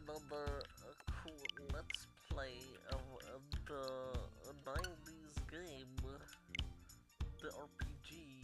another cool Let's Play of the 90s game, the RPG.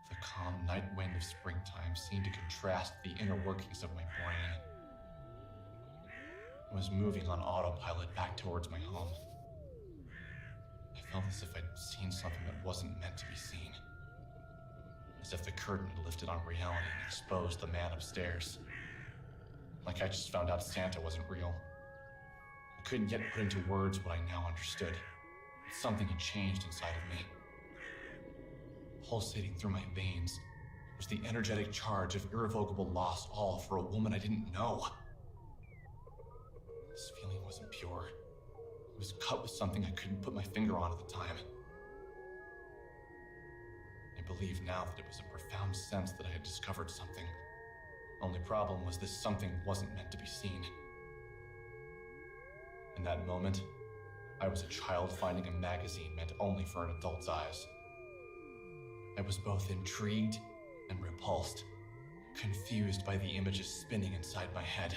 The calm night wind of springtime seemed to contrast the inner workings of my brain. I was moving on autopilot back towards my home. I felt as if I'd seen something that wasn't meant to be seen. As if the curtain had lifted on reality and exposed the man upstairs. Like I just found out Santa wasn't real. I couldn't yet put into words what I now understood. But something had changed inside of me. Pulsating through my veins was the energetic charge of irrevocable loss, all for a woman I didn't know. This feeling wasn't pure. It was cut with something I couldn't put my finger on at the time. I believe now that it was a profound sense that I had discovered something. Only problem was this something wasn't meant to be seen. In that moment, I was a child finding a magazine meant only for an adult's eyes. I was both intrigued and repulsed, confused by the images spinning inside my head.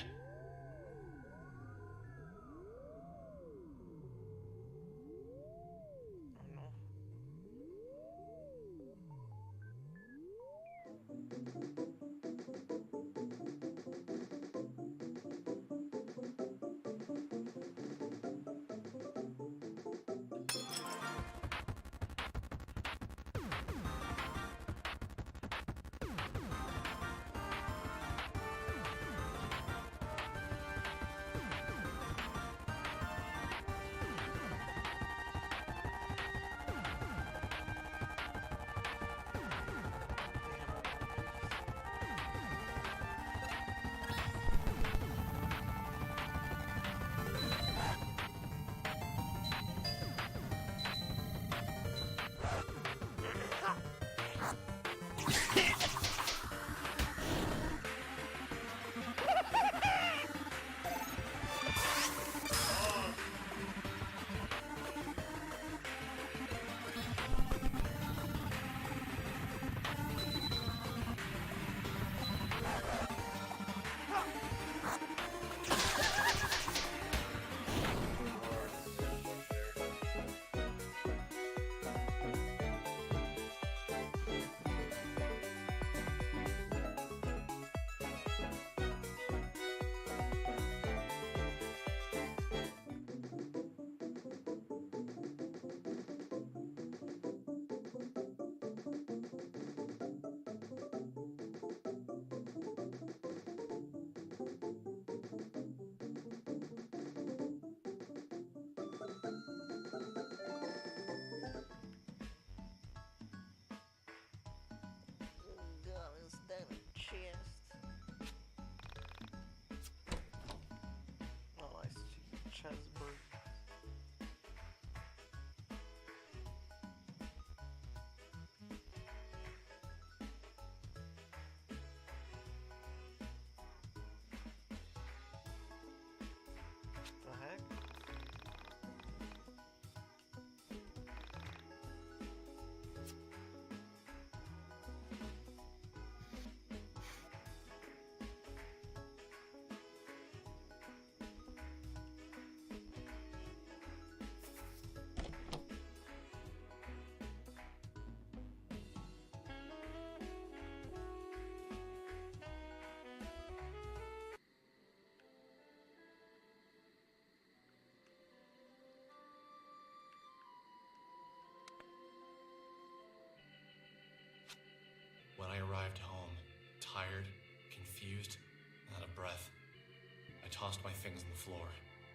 Tired, confused, and out of breath, I tossed my things on the floor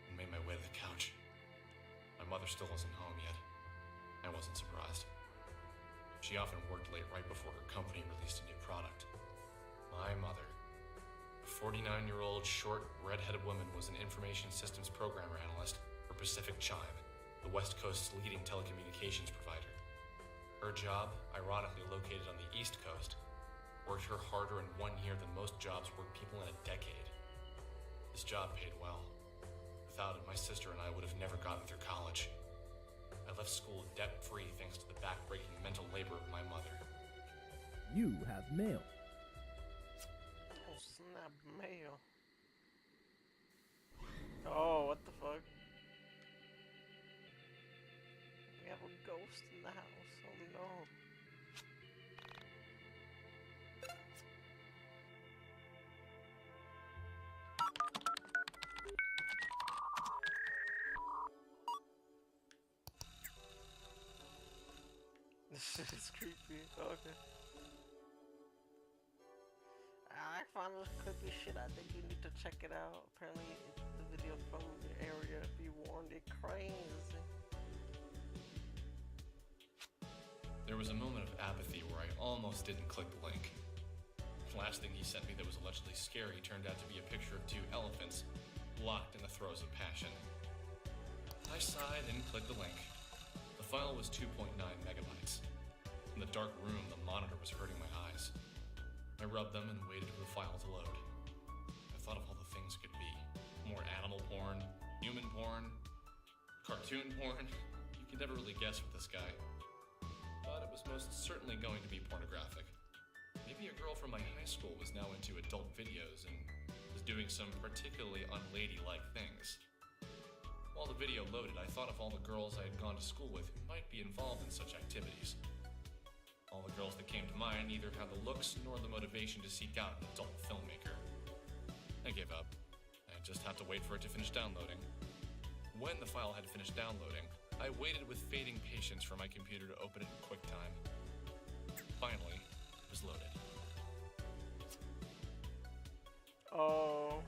and made my way to the couch. My mother still wasn't home yet. I wasn't surprised. She often worked late right before her company released a new product. My mother, a 49-year-old, short, red-headed woman, was an information systems programmer analyst for Pacific Chime, the West Coast's leading telecommunications provider. Her job, ironically located on the East Coast, worked her harder in 1 year than most jobs work people in a decade. This job paid well. Without it, my sister and I would have never gotten through college. I left school debt-free thanks to the back-breaking mental labor of my mother. You have mail. Oh snap, mail. Oh, what the fuck? We have a ghost in the house. Oh no. This shit is creepy. Okay. I found this creepy shit. I think you need to check it out. Apparently, it's the video from the area. Be warned, it's crazy. There was a moment of apathy where I almost didn't click the link. The last thing he sent me that was allegedly scary turned out to be a picture of 2 elephants locked in the throes of passion. I sighed and clicked the link. The file was 2.9 megabytes. In the dark room, the monitor was hurting my eyes. I rubbed them and waited for the file to load. I thought of all the things it could be. More animal porn, human porn, cartoon porn. You could never really guess with this guy. But it was most certainly going to be pornographic. Maybe a girl from my high school was now into adult videos and was doing some particularly unladylike things. While the video loaded, I thought of all the girls I had gone to school with who might be involved in such activities. All the girls that came to mind neither had the looks nor the motivation to seek out an adult filmmaker. I gave up. I just had to wait for it to finish downloading. When the file had finished downloading, I waited with fading patience for my computer to open it in QuickTime. Finally, it was loaded. Oh.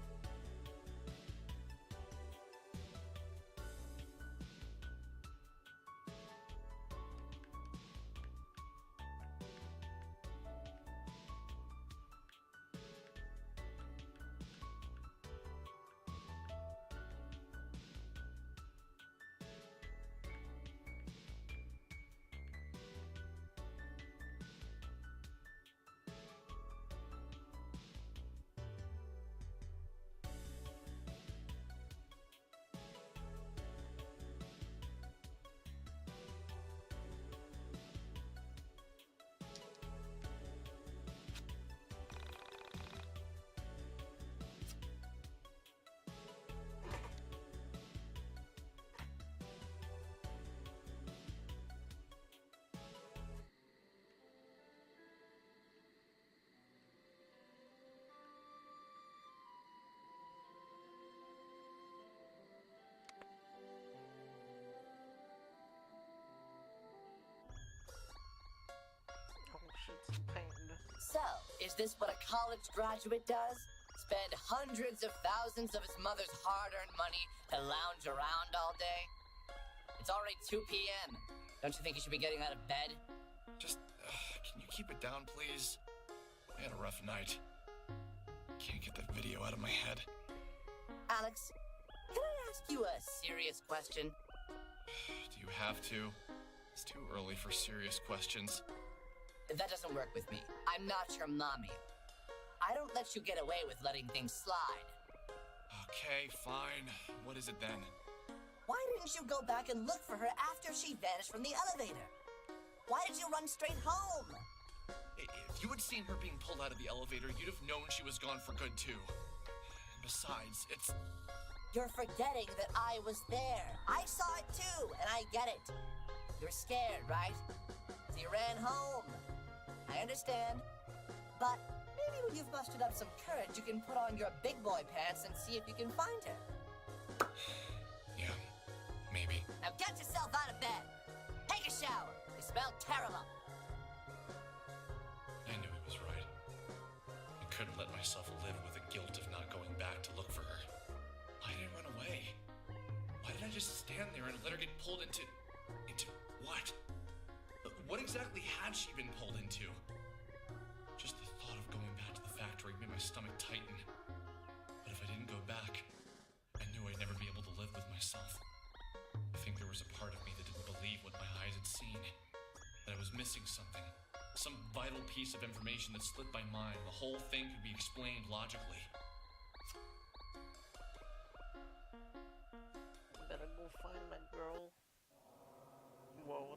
So, is this what a college graduate does? Spend hundreds of thousands of his mother's hard-earned money to lounge around all day? It's already 2 p.m. Don't you think you should be getting out of bed? Just, can you keep it down, please? I had a rough night. Can't get that video out of my head. Alex, can I ask you a serious question? Do you have to? It's too early for serious questions. That doesn't work with me. I'm not your mommy. I don't let you get away with letting things slide. Okay, fine. What is it then? Why didn't you go back and look for her after she vanished from the elevator? Why did you run straight home? If you had seen her being pulled out of the elevator, you'd have known she was gone for good, too. And besides, it's... You're forgetting that I was there. I saw it, too, and I get it. You're scared, right? So you ran home. I understand. But maybe when you've mustered up some courage, you can put on your big boy pants and see if you can find her. Yeah, maybe. Now get yourself out of bed. Take a shower. You smell terrible. I knew he was right. I couldn't let myself live with the guilt of not going back to look for her. Why did I run away? Why did I just stand there and let her get pulled into what? What exactly had she been pulled into? Just the thought of going back to the factory made my stomach tighten. But if I didn't go back, I knew I'd never be able to live with myself. I think there was a part of me that didn't believe what my eyes had seen. That I was missing something. Some vital piece of information that slipped my mind. The whole thing could be explained logically. Better go find that girl. Whoa.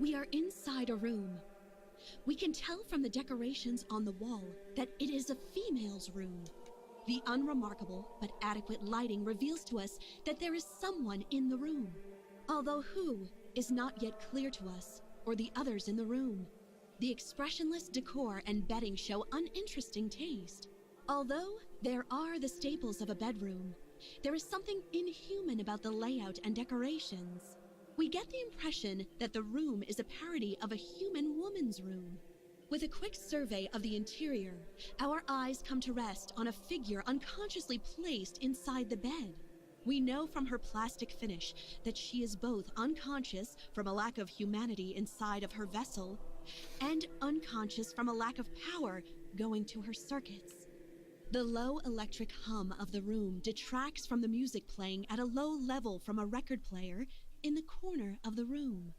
We are inside a room. We can tell from the decorations on the wall that it is a female's room. The unremarkable but adequate lighting reveals to us that there is someone in the room, although who is not yet clear to us or the others in the room. The expressionless decor and bedding show uninteresting taste. Although there are the staples of a bedroom, there is something inhuman about the layout and decorations. We get the impression that the room is a parody of a human woman's room. With a quick survey of the interior, our eyes come to rest on a figure unconsciously placed inside the bed. We know from her plastic finish that she is both unconscious from a lack of humanity inside of her vessel and unconscious from a lack of power going to her circuits. The low electric hum of the room detracts from the music playing at a low level from a record player in the corner of the room.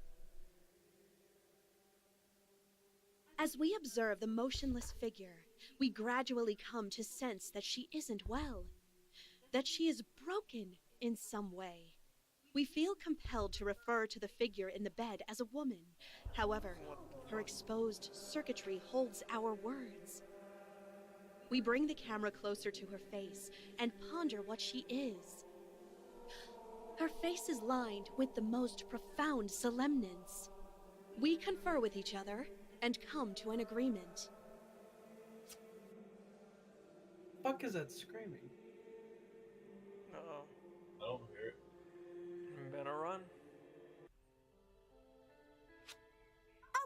As we observe the motionless figure, we gradually come to sense that she isn't well, that she is broken in some way. We feel compelled to refer to the figure in the bed as a woman. However, her exposed circuitry holds our words. We bring the camera closer to her face and ponder what she is. Her face is lined with the most profound solemnance. We confer with each other and come to an agreement. Fuck is that screaming? Uh-oh. I don't hear it. You better run.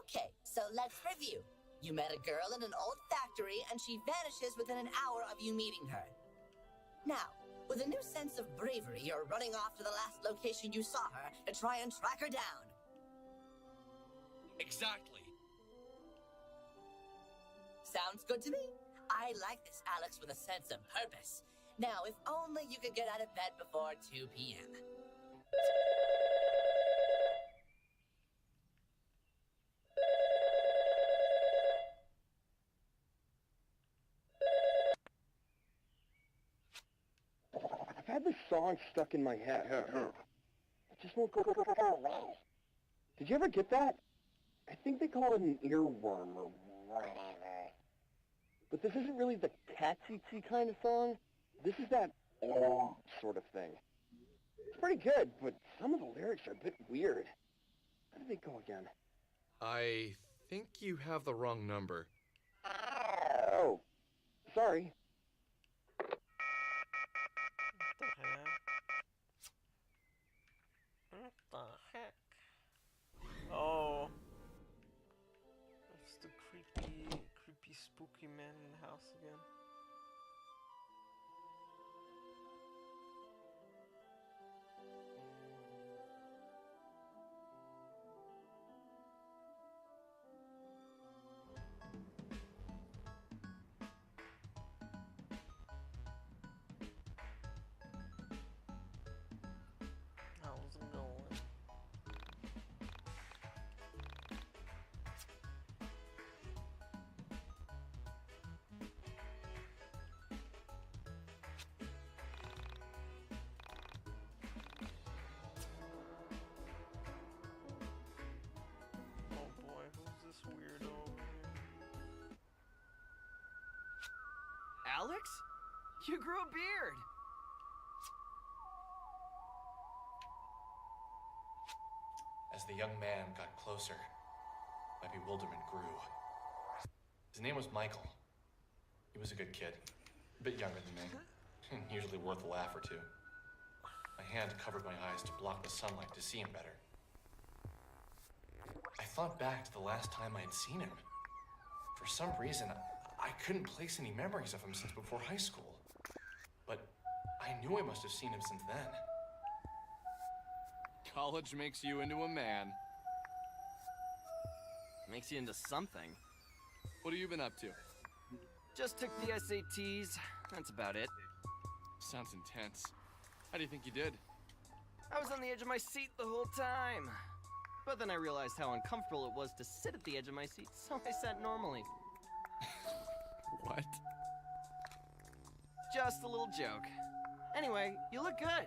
Okay, so let's review. You met a girl in an old factory and she vanishes within an hour of you meeting her. Now, with a new sense of bravery, you're running off to the last location you saw her to try and track her down. Exactly. Sounds good to me. I like this Alex with a sense of purpose. Now, if only you could get out of bed before 2 p.m. I've had this song stuck in my head. It just won't go away. Did you ever get that? I think they call it an earworm or whatever. But this isn't really the catchy kind of song. This is that sort of thing. It's pretty good, but some of the lyrics are a bit weird. How do they go again? I think you have the wrong number. Oh, sorry. What the heck? Oh. It's the creepy, spooky man in the house again. How's it going? Oh boy, who's this weirdo over here? Alex? You grew a beard! As the young man got closer, my bewilderment grew. His name was Michael. He was a good kid, a bit younger than me, and usually worth a laugh or two. My hand covered my eyes to block the sunlight to see him better. I thought back to the last time I had seen him. For some reason, I couldn't place any memories of him since before high school. But I knew I must have seen him since then. College makes you into a man. Makes you into something. What have you been up to? Just took the SATs. That's about it. Sounds intense. How do you think you did? I was on the edge of my seat the whole time. But then I realized how uncomfortable it was to sit at the edge of my seat, so I sat normally. What? Just a little joke. Anyway, you look good.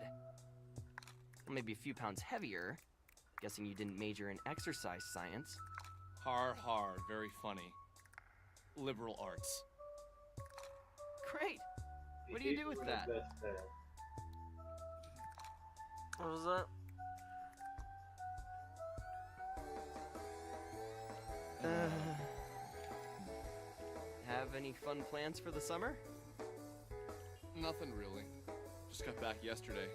Maybe a few pounds heavier. Guessing you didn't major in exercise science. Har, very funny. Liberal arts. Great. What do you do with that? What was that? Have any fun plans for the summer? Nothing really. Just got back yesterday.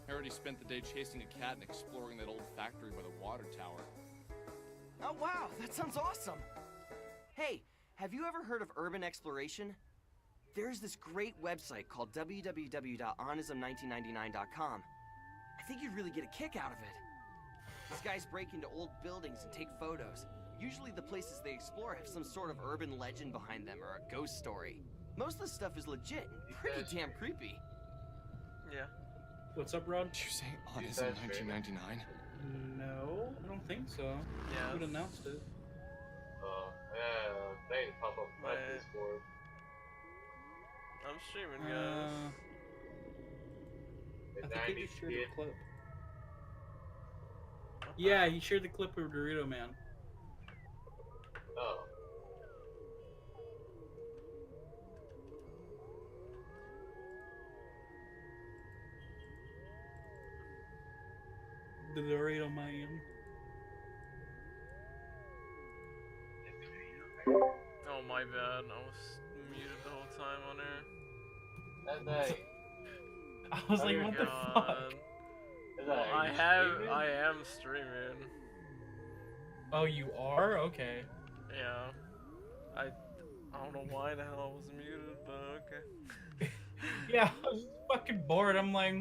I already spent the day chasing a cat and exploring that old factory by the water tower. Oh wow, that sounds awesome! Hey, have you ever heard of urban exploration? There's this great website called www.onism1999.com. I think you'd really get a kick out of it. These guys break into old buildings and take photos. Usually the places they explore have some sort of urban legend behind them or a ghost story. Most of the stuff is legit and pretty damn creepy. Yeah. What's up, Rod? Did you say Onism 1999? No, I don't think so. Yeah. Who announced it? They pop up my Man. Discord. I'm streaming, guys. I think he just shared a clip. Yeah, he shared the clip of Dorito Man. Oh. The Dorito Man. Oh my bad, I was muted the whole time on there. That's like. I was like, what the fuck? Well, I am streaming. Oh, you are? Okay. Yeah. I don't know why the hell I was muted, but okay. Yeah, I was fucking bored. I'm like,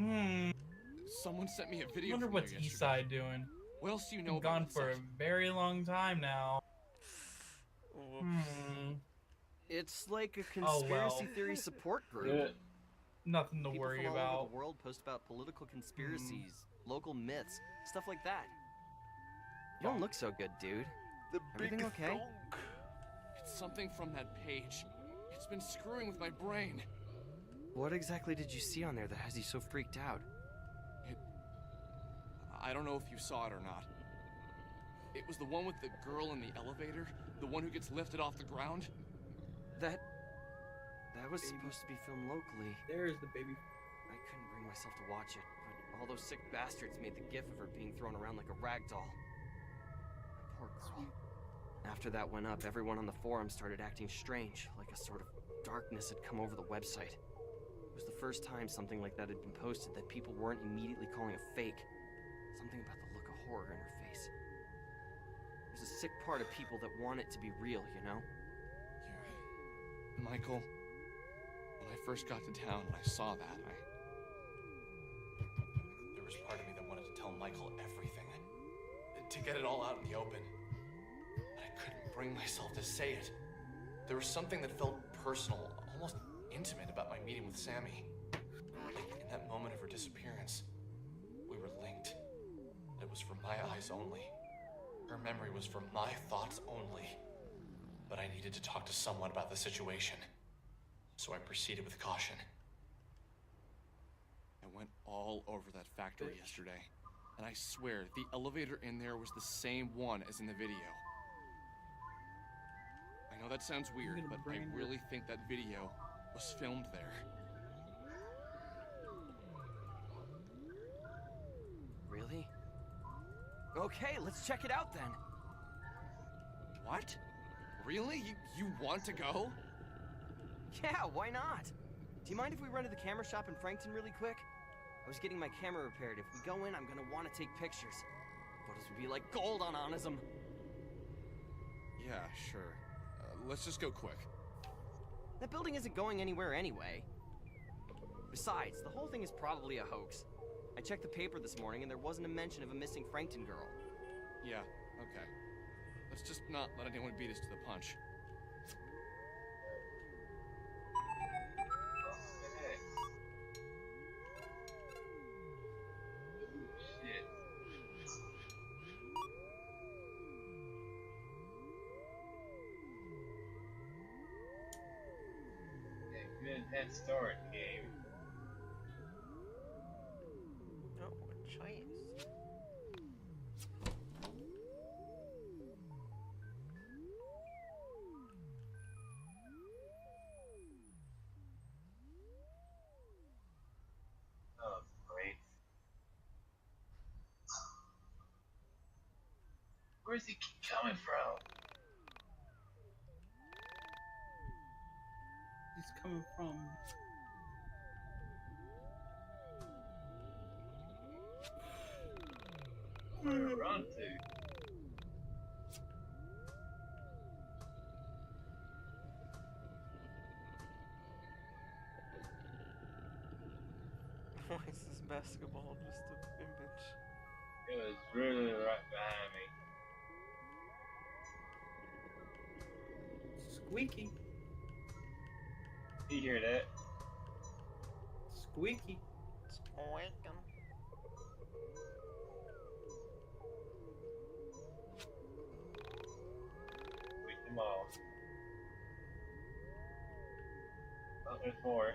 Someone sent me a video. I wonder from what's there yesterday. Eastside doing. What else do you know Been about gone this for a section? very long time now. Whoops. It's like a Oh, conspiracy well. theory support group. Yeah. Nothing to People worry from all about. over the world post about political conspiracies, local myths, stuff like that. You don't look so good, dude. The Everything big okay? thunk. It's something from that page. It's been screwing with my brain. What exactly did you see on there that has you so freaked out? I don't know if you saw it or not. It was the one with the girl in the elevator, the one who gets lifted off the ground. That was supposed to be filmed locally. There's the baby. I couldn't bring myself to watch it, but all those sick bastards made the gif of her being thrown around like a rag doll. My poor girl. After that went up, everyone on the forum started acting strange, like a sort of darkness had come over the website. It was the first time something like that had been posted that people weren't immediately calling a fake. Something about the look of horror in her face. There's a sick part of people that want it to be real, you know? Yeah. Michael, when I first got to town and I saw that, There was part of me that wanted to tell Michael everything. To get it all out in the open. But I couldn't bring myself to say it. There was something that felt personal, almost intimate about my meeting with Sammy. Like in that moment of her disappearance, we were linked. It was from my eyes only. Her memory was from my thoughts only. But I needed to talk to someone about the situation. So I proceeded with caution. I went all over that factory yesterday. And I swear, the elevator in there was the same one as in the video. I know that sounds weird, gonna but I brain really think that video was filmed there. Really? Okay, let's check it out then. What? Really? You want to go? Yeah, why not? Do you mind if we run to the camera shop in Frankton really quick? I was getting my camera repaired. If we go in, I'm gonna want to take pictures. Photos would be like gold on Onism. Yeah, sure. Let's just go quick. That building isn't going anywhere anyway. Besides, the whole thing is probably a hoax. I checked the paper this morning and there wasn't a mention of a missing Frankton girl. Yeah, okay. Let's just not let anyone beat us to the punch. Okay. Ooh, shit. Yeah, good head start, game. Oh, a chase. Oh, great. Where's he coming from? He's coming from. Where to run to? Why is this basketball just an image? It was really right behind me. Squeaky. You hear that? Squeaky. It's awakened. Beat them all. Oh, there's more.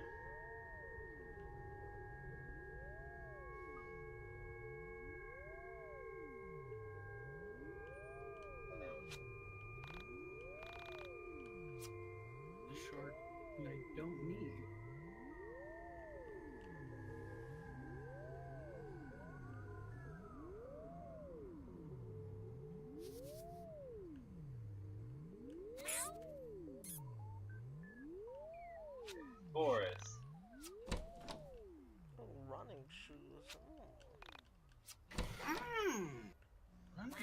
The shark that I don't need. Forest. Oh, running shoes. Running.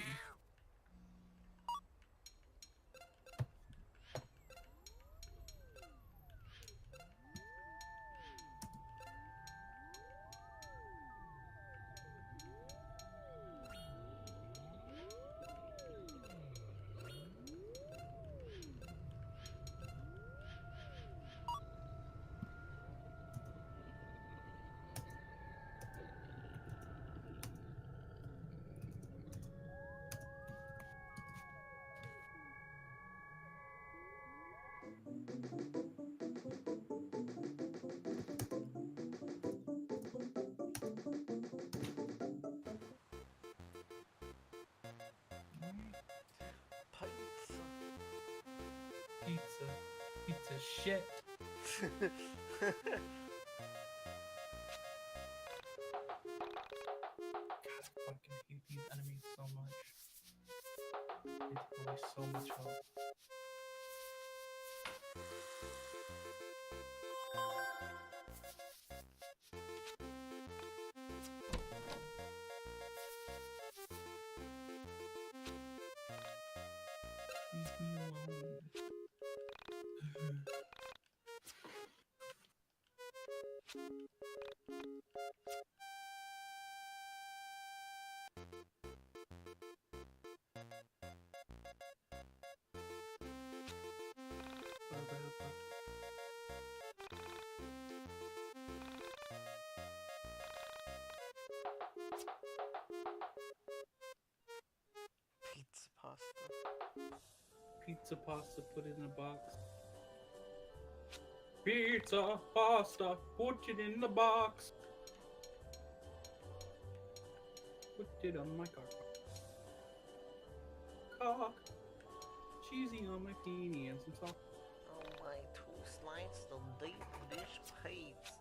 Pizza. Pizza. Pizza shit. God, I fucking hate these enemies so much. They take away so much health. Leave me alone. Pizza pasta. Pizza pasta, put it in a box. Pizza pasta, put it in the box. Put it on my car. Cock. Cheesy on my peenie and some sauce. Oh my, 2 slices of deep dish pizza.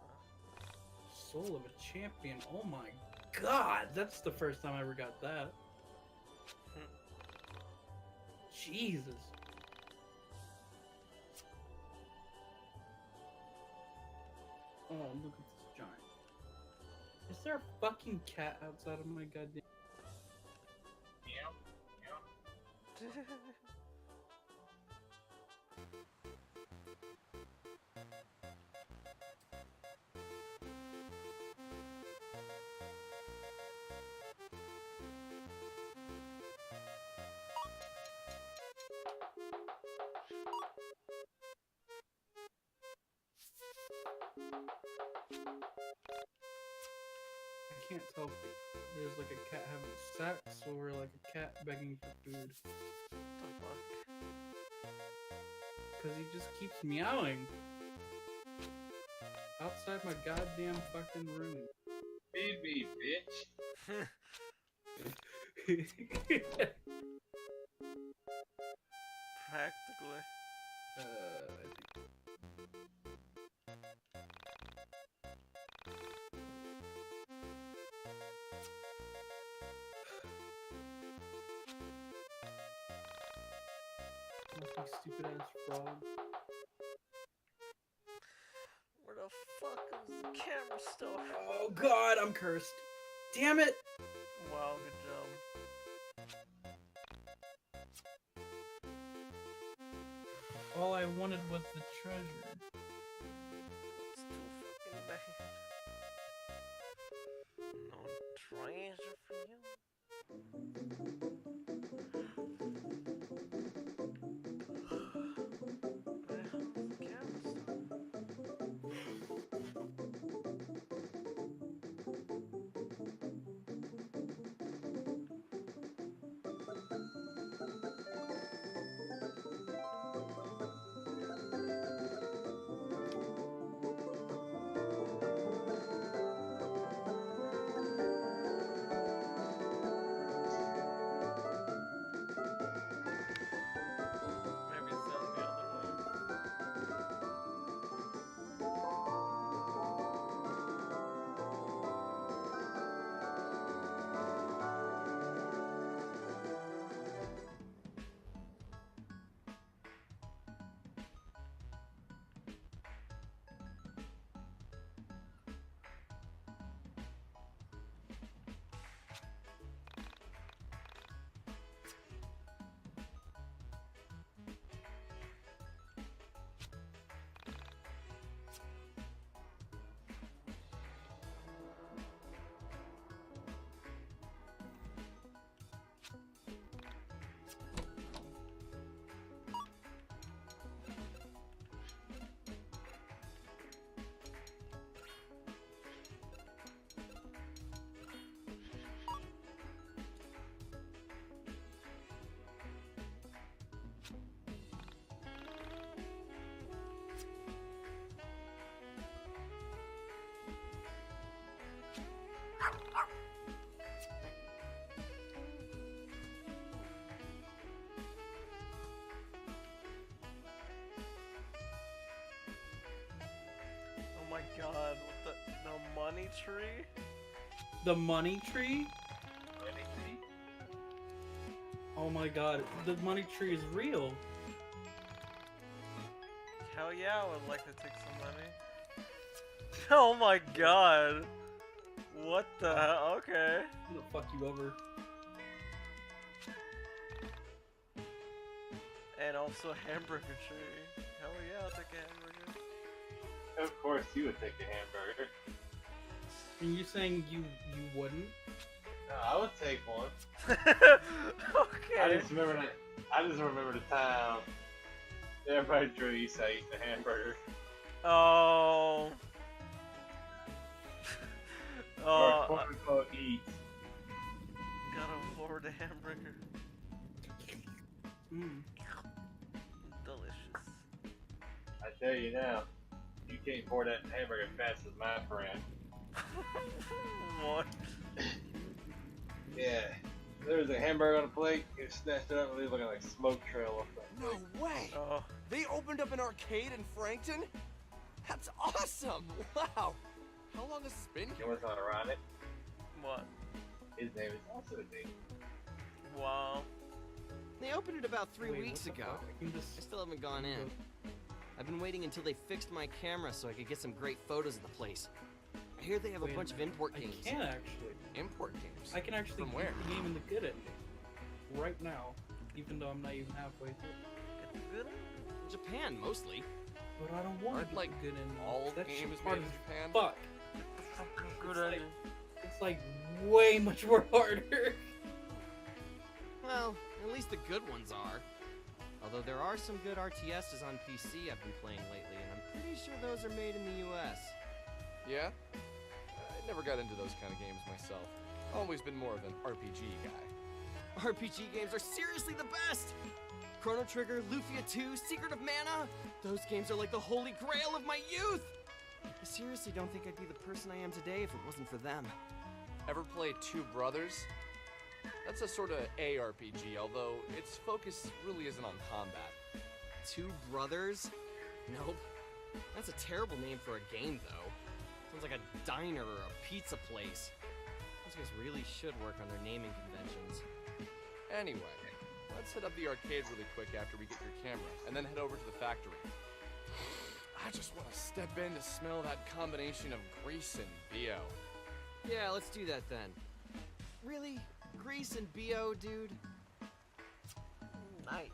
Soul of a champion. Oh my god, that's the first time I ever got that. Jesus. Oh, look at this giant. Is there a fucking cat outside of my goddamn... Yeah. Yeah. I can't tell if there's like a cat having sex or like a cat begging for food. The fuck? Because he just keeps meowing. Outside my goddamn fucking room. Feed me, bitch. Practically. Stupid ass frog. Where the fuck is the camera stuff? Oh god, I'm cursed. Damn it! Wow, good job. All I wanted was the treasure. It's too fucking bad. No treasure for you. Where the hell is the camera stuff? Maybe it's down the other way. Oh my god, what the money tree? The money tree? Anything? Oh my god, the money tree is real. Hell yeah, I would like to take some money. Oh my god. What the hell? Okay. I'm gonna fuck you over. And also hamburger tree. Hell yeah, I'll take a hamburger. Of course you would take a hamburger. And you saying you wouldn't? No, I would take one. Okay. I just remember the time everybody drew you say eat the hamburger. Oh. Or quote unquote eat. Gotta afford a hamburger. Delicious. I tell you now, you can't afford that hamburger fast as my friend. What? Yeah. There was a hamburger on a plate, you snatched it up and it was looking like smoke trail off that plate. No way! Oh. They opened up an arcade in Frankton? That's awesome! Wow! How long has this been You here? know what's not ironic? What? His name is also Nate. Wow. They opened it about 3 Wait, weeks what the ago. fuck? I can just- I still haven't gone in. I've been waiting until they fixed my camera so I could get some great photos of the place. I hear they have a Wait, bunch of import I games. can actually. Import games? I can actually From beat where? the game in the good ending. Right now. Even though I'm not even halfway through. Get the good one? Japan, mostly. But I don't want Aren't, to like, get the good ending. all That games shit's made hard in as Japan? Fuck. Good It's like- ending. It's like way much more harder. Well, at least the good ones are. Although there are some good RTSs on PC I've been playing lately, and I'm pretty sure those are made in the US. Yeah? I never got into those kind of games myself. Always been more of an RPG guy. RPG games are seriously the best! Chrono Trigger, Lufia 2, Secret of Mana! Those games are like the holy grail of my youth! I seriously don't think I'd be the person I am today if it wasn't for them. Ever play Two Brothers? That's a sort of ARPG, although its focus really isn't on combat. Two Brothers? Nope. That's a terrible name for a game, though. Sounds like a diner or a pizza place. Those guys really should work on their naming conventions. Anyway, let's hit up the arcade really quick after we get your camera, and then head over to the factory. I just want to step in to smell that combination of grease and BO. Yeah, let's do that then. Really? Grease and BO, dude? Nice.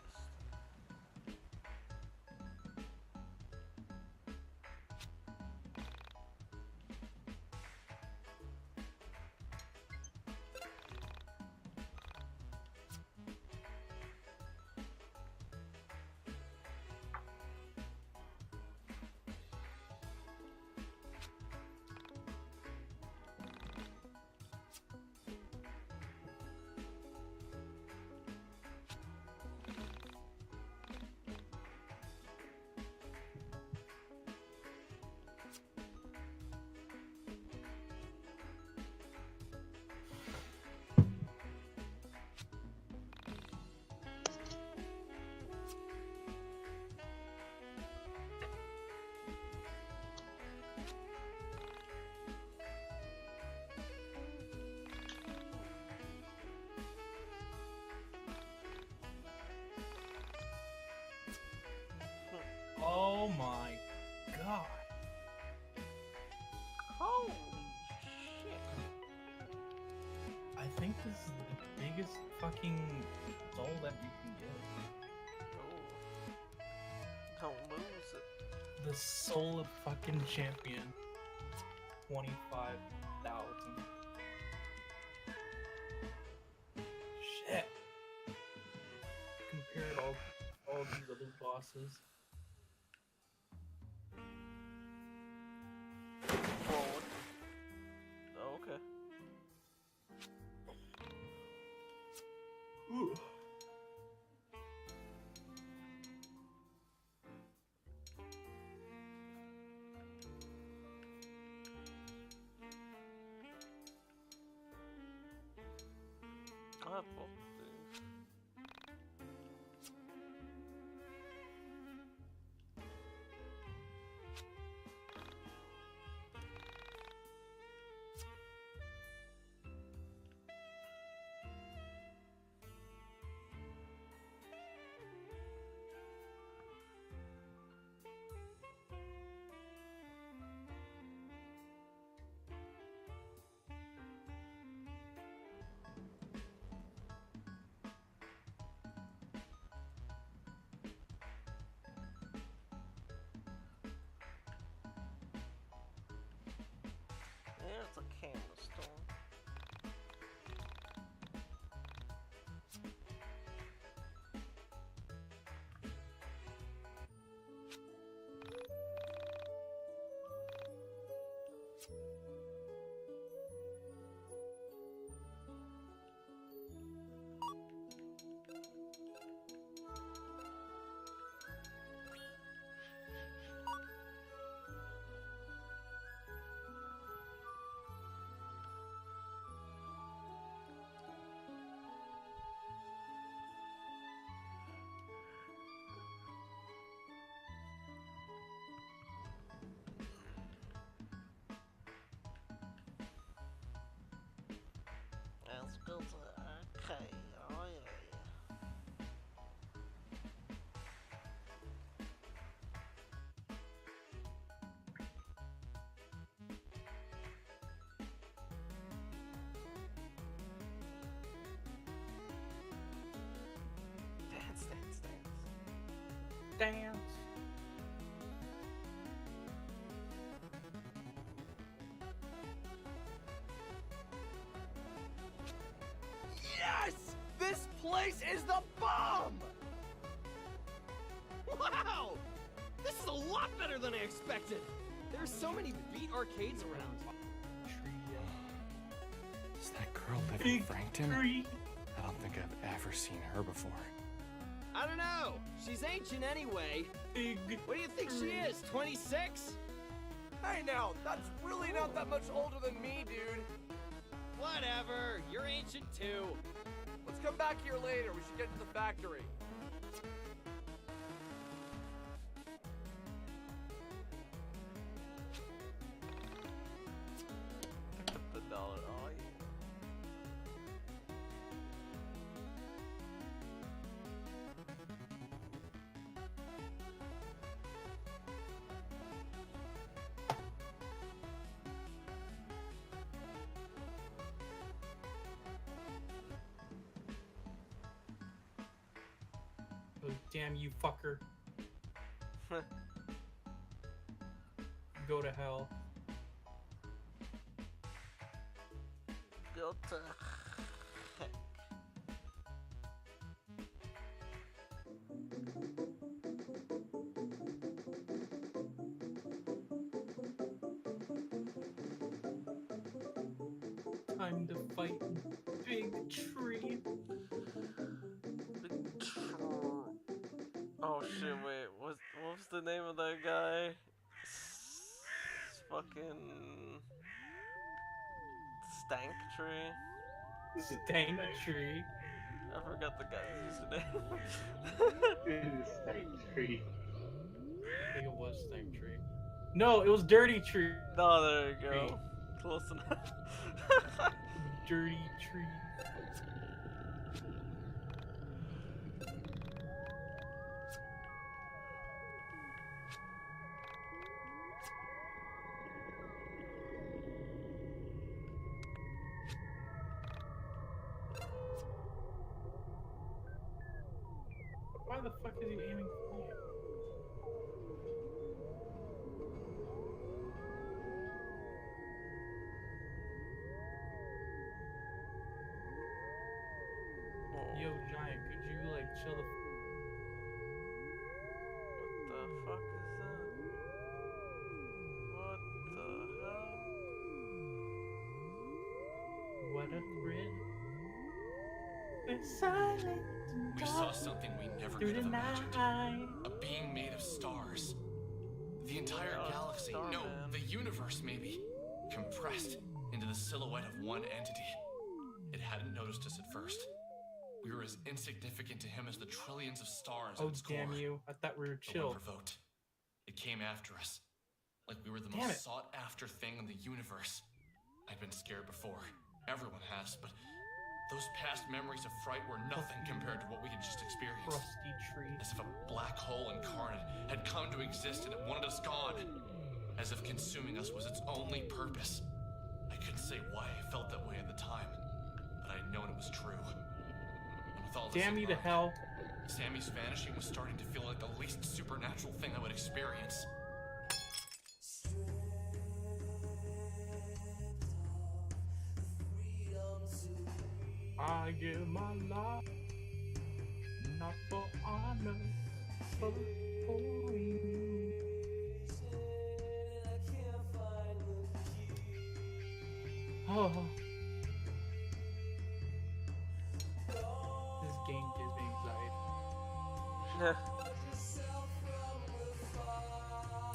Oh my god. Holy shit. I think this is the biggest fucking doll that you can get. Oh. Don't lose it. The Soul of fucking Champion. 25,000. Shit. Compared all these other bosses. Forward. Oh, okay. Ooh. I have both of these. Yeah, it's a camera store. Let's go to the arcade. Oh yeah. Dance, dance, dance. Dance. Yes! This place is the bomb! Wow! This is a lot better than I expected! There's so many beat arcades around. Does that girl live in Frankton? I don't think I've ever seen her before. I don't know. She's ancient anyway. What do you think she is, 26? Hey now, that's really not that much older than me, dude. Whatever, you're ancient too. Let's come back here later. We should get to the factory. The dollar. Oh, yeah. Oh, damn you, fucker. Go to hell. Go to heck. Time to fight big tree. Big troll. Oh shit! Wait, what was the name of that guy? Fucking Stank Tree. Stank tree. I forgot the guy's username. Stank tree. I think it was stank tree. No, it was dirty tree. No, there you go. Close enough. Dirty tree. Why the fuck is he aiming for you? Yo, Giant, could you like chill the What the fuck is that? What the hell? What a thrill. We're silent. We saw something we never could have imagined. A being made of stars. The entire galaxy, no, the universe maybe, compressed into the silhouette of one entity. It hadn't noticed us at first. We were as insignificant to him as the trillions of stars Oh, at its core. damn you. I thought we were But chill. when provoked, it came after us. Like we were the Damn most it. sought after thing in the universe. I'd been scared before. Everyone has, but those past memories of fright were nothing compared to what we had just experienced. Rusty tree. As if a black hole incarnate had come to exist and it wanted us gone. As if consuming us was its only purpose. I couldn't say why I felt that way at the time, but I'd known it was true. And with all this Damn in you to mind, hell. Sammy's vanishing was starting to feel like the least supernatural thing I would experience. I give my life, not for honor, but for you. Oh. This game gives me anxiety.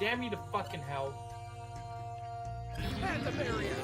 Damn you to fucking hell. At the barrier!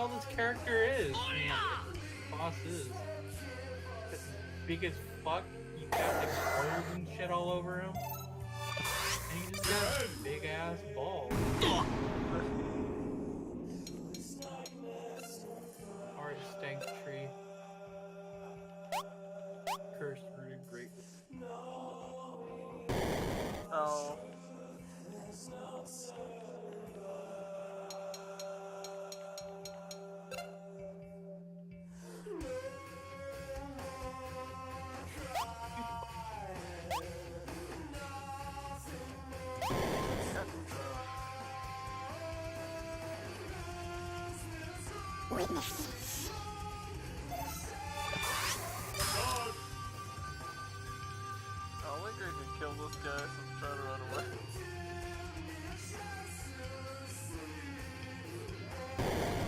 all this character is. Boss is. Big as fuck. You got like clothes and shit all over him. And he just got a big ass ball. Alright, stank tree. Cursed, rooted, great. Oh. I wonder if you can kill this guy so I'm trying to run away.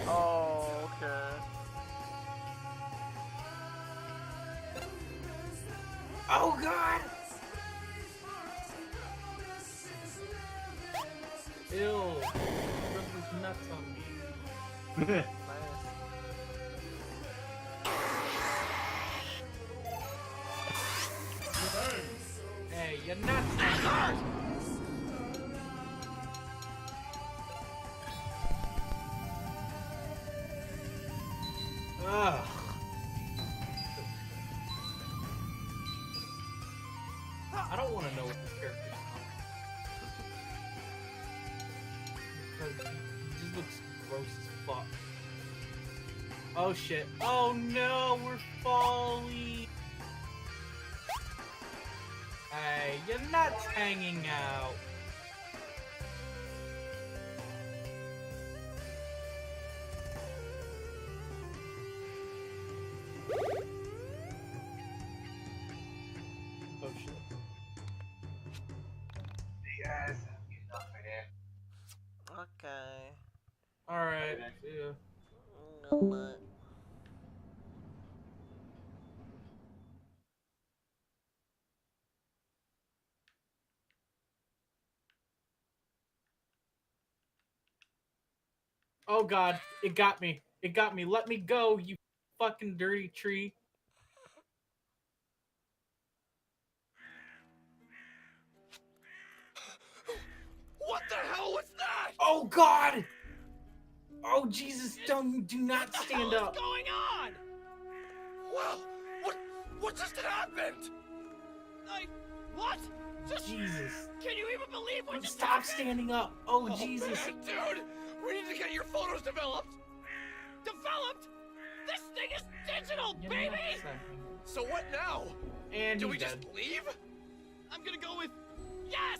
Oh, okay. Oh god! Ew. Rub his nuts on me. Nice. Hey, you're nuts! Ugh. I don't want to know what this character is because he just looks gross as fuck. Oh shit. Oh no, we're falling. Hey, your nuts hanging out. Oh shit. Yes, enough of that. Okay. Alright, see ya. Good night. Oh god, it got me. It got me. Let me go, you fucking dirty tree. What the hell was that? Oh god! Oh Jesus, do not stand up. What's going on? Well, what just happened? What? Just Jesus. Can you even believe what just Stop happened? standing up. Oh Jesus. Man, dude, we need to get your photos developed. Developed? This thing is digital, You're baby. not So what now? And Do he's we dead. just leave? I'm gonna go with yes.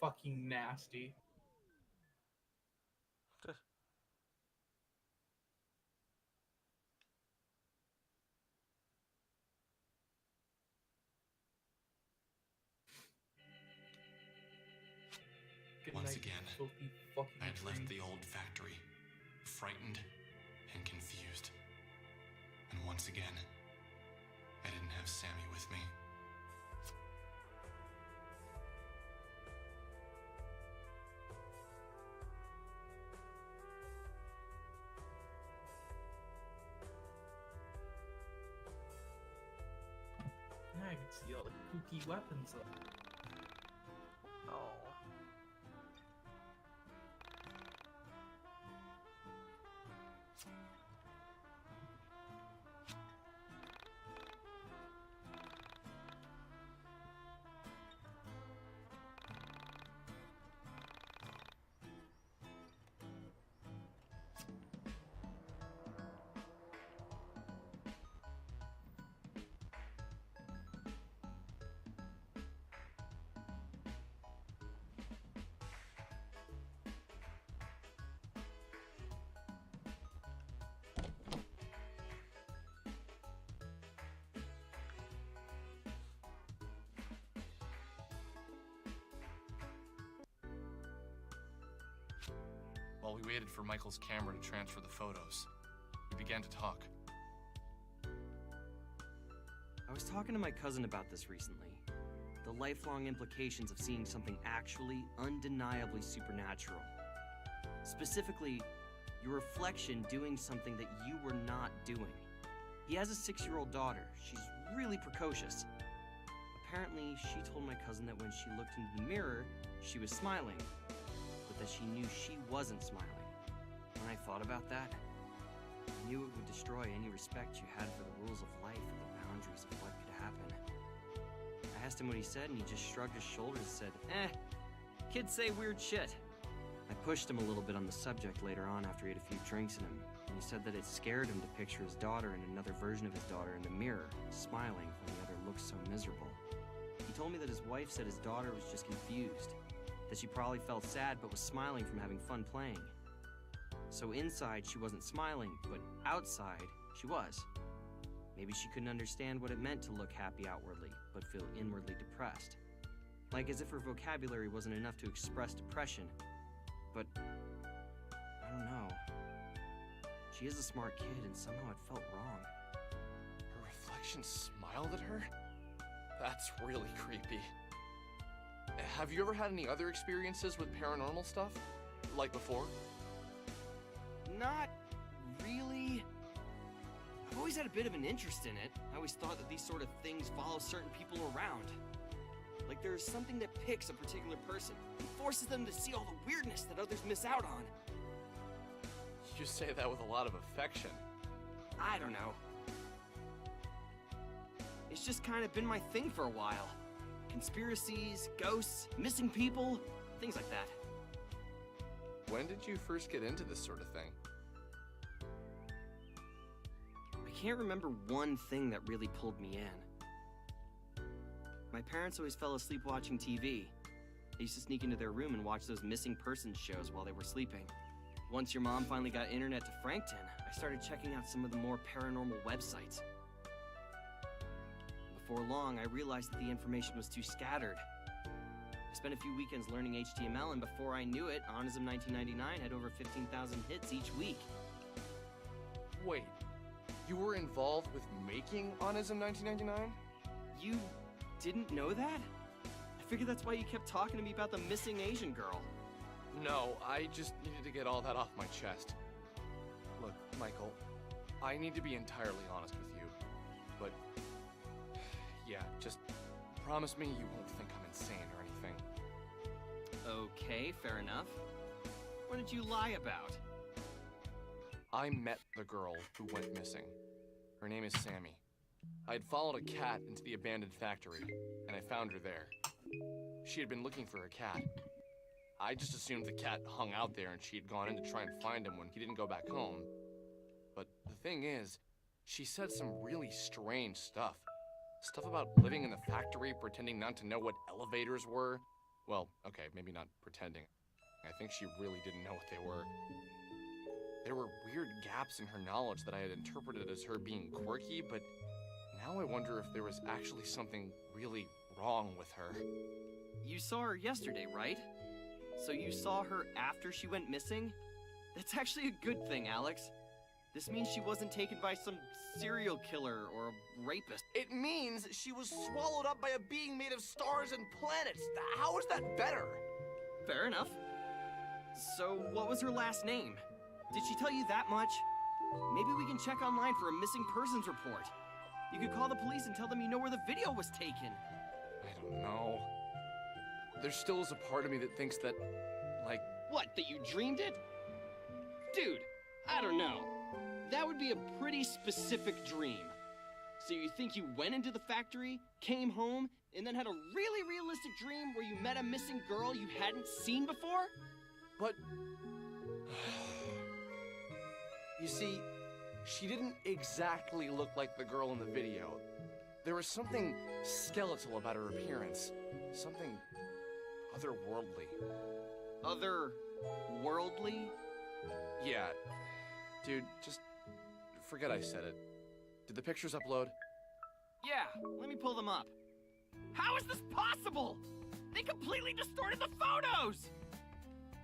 Fucking nasty. Good Once night, again, filthy fucking I had left tree. the old factory, frightened and confused. And once again, I didn't have Sammy with me. Now I can see all the kooky weapons. Oh. While we waited for Michael's camera to transfer the photos, we began to talk. I was talking to my cousin about this recently. The lifelong implications of seeing something actually, undeniably supernatural. Specifically, Your reflection doing something that you were not doing. He has a 6-year-old daughter. She's really precocious. Apparently, she told my cousin that when she looked into the mirror, she was smiling, but that she knew she wasn't smiling. When I thought about that, I knew it would destroy any respect you had for the rules of life and the boundaries of what could happen. I asked him what he said, and he just shrugged his shoulders and said, kids say weird shit. I pushed him a little bit on the subject later on after he had a few drinks in him, and he said that it scared him to picture his daughter and another version of his daughter in the mirror, smiling when the other looked so miserable. He told me that his wife said his daughter was just confused, that she probably felt sad but was smiling from having fun playing. So inside she wasn't smiling, but outside she was. Maybe she couldn't understand what it meant to look happy outwardly, but feel inwardly depressed. Like as if her vocabulary wasn't enough to express depression. But, I don't know. She is a smart kid, and somehow it felt wrong. Her reflection smiled at her? That's really creepy. Have you ever had any other experiences with paranormal stuff? Like before? Not really. I've always had a bit of an interest in it. I always thought that these sort of things follow certain people around. Like there's something that picks a particular person and forces them to see all the weirdness that others miss out on. You say that with a lot of affection. I don't know. It's just kind of been my thing for a while. Conspiracies, ghosts, missing people, things like that. When did you first get into this sort of thing? I can't remember one thing that really pulled me in. My parents always fell asleep watching TV. They used to sneak into their room and watch those missing persons shows while they were sleeping. Once your mom finally got internet to Frankton, I started checking out some of the more paranormal websites. Before long, I realized that the information was too scattered. I spent a few weekends learning HTML, and before I knew it, Onism 1999 had over 15,000 hits each week. Wait, you were involved with making Onism 1999? You didn't know that? I figured that's why you kept talking to me about the missing Asian girl. No, I just needed to get all that off my chest. Look, Michael, I need to be entirely honest with you, but yeah, just promise me you won't think I'm insane or anything. Okay, fair enough. What did you lie about? I met the girl who went missing. Her name is Sammy. I had followed a cat into the abandoned factory, and I found her there. She had been looking for her cat. I just assumed the cat hung out there and she had gone in to try and find him when he didn't go back home. But the thing is, she said some really strange stuff. Stuff about living in the factory, pretending not to know what elevators were. Well, okay, maybe not pretending. I think she really didn't know what they were. There were weird gaps in her knowledge that I had interpreted as her being quirky, but now I wonder if there was actually something really wrong with her. You saw her yesterday, right? So you saw her after she went missing? That's actually a good thing, Alex. This means she wasn't taken by some serial killer or a rapist. It means she was swallowed up by a being made of stars and planets. How is that better? Fair enough. So what was her last name? Did she tell you that much? Maybe we can check online for a missing persons report. You could call the police and tell them you know where the video was taken. I don't know. There still is a part of me that thinks that, like... What, that you dreamed it? Dude, I don't know. That would be a pretty specific dream. So you think you went into the factory, came home, and then had a really realistic dream where you met a missing girl you hadn't seen before? But... You see, she didn't exactly look like the girl in the video. There was something skeletal about her appearance. Something otherworldly. Otherworldly? Yeah. Dude, just forget I said it. Did the pictures upload? Yeah, let me pull them up. How is this possible? They completely distorted the photos!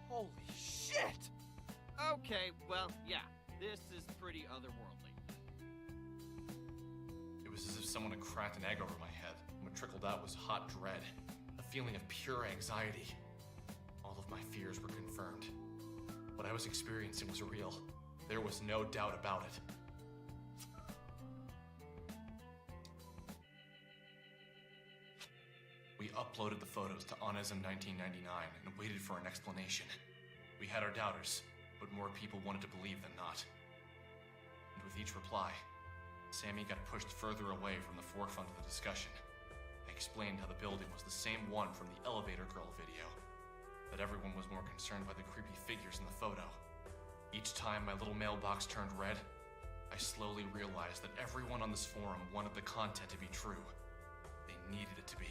Holy shit! Okay, well, yeah, this is pretty otherworldly. It was as if someone had cracked an egg over my head, and what trickled out was hot dread, a feeling of pure anxiety. All of my fears were confirmed. What I was experiencing was real. There was no doubt about it. We uploaded the photos to Onism 1999 and waited for an explanation. We had our doubters, but more people wanted to believe than not. And with each reply, Sammy got pushed further away from the forefront of the discussion. I explained how the building was the same one from the Elevator Girl video, that everyone was more concerned by the creepy figures in the photo. Each time my little mailbox turned red, I slowly realized that everyone on this forum wanted the content to be true. They needed it to be.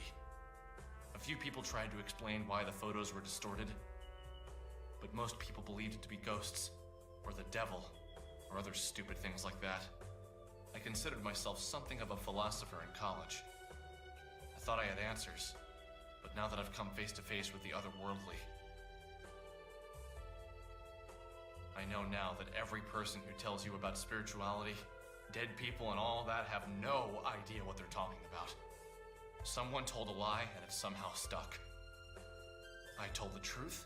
A few people tried to explain why the photos were distorted, but most people believed it to be ghosts, or the devil, or other stupid things like that. I considered myself something of a philosopher in college. I thought I had answers, but now that I've come face to face with the otherworldly, I know now that every person who tells you about spirituality, dead people, and all that have no idea what they're talking about. Someone told a lie, and it somehow stuck. I told the truth,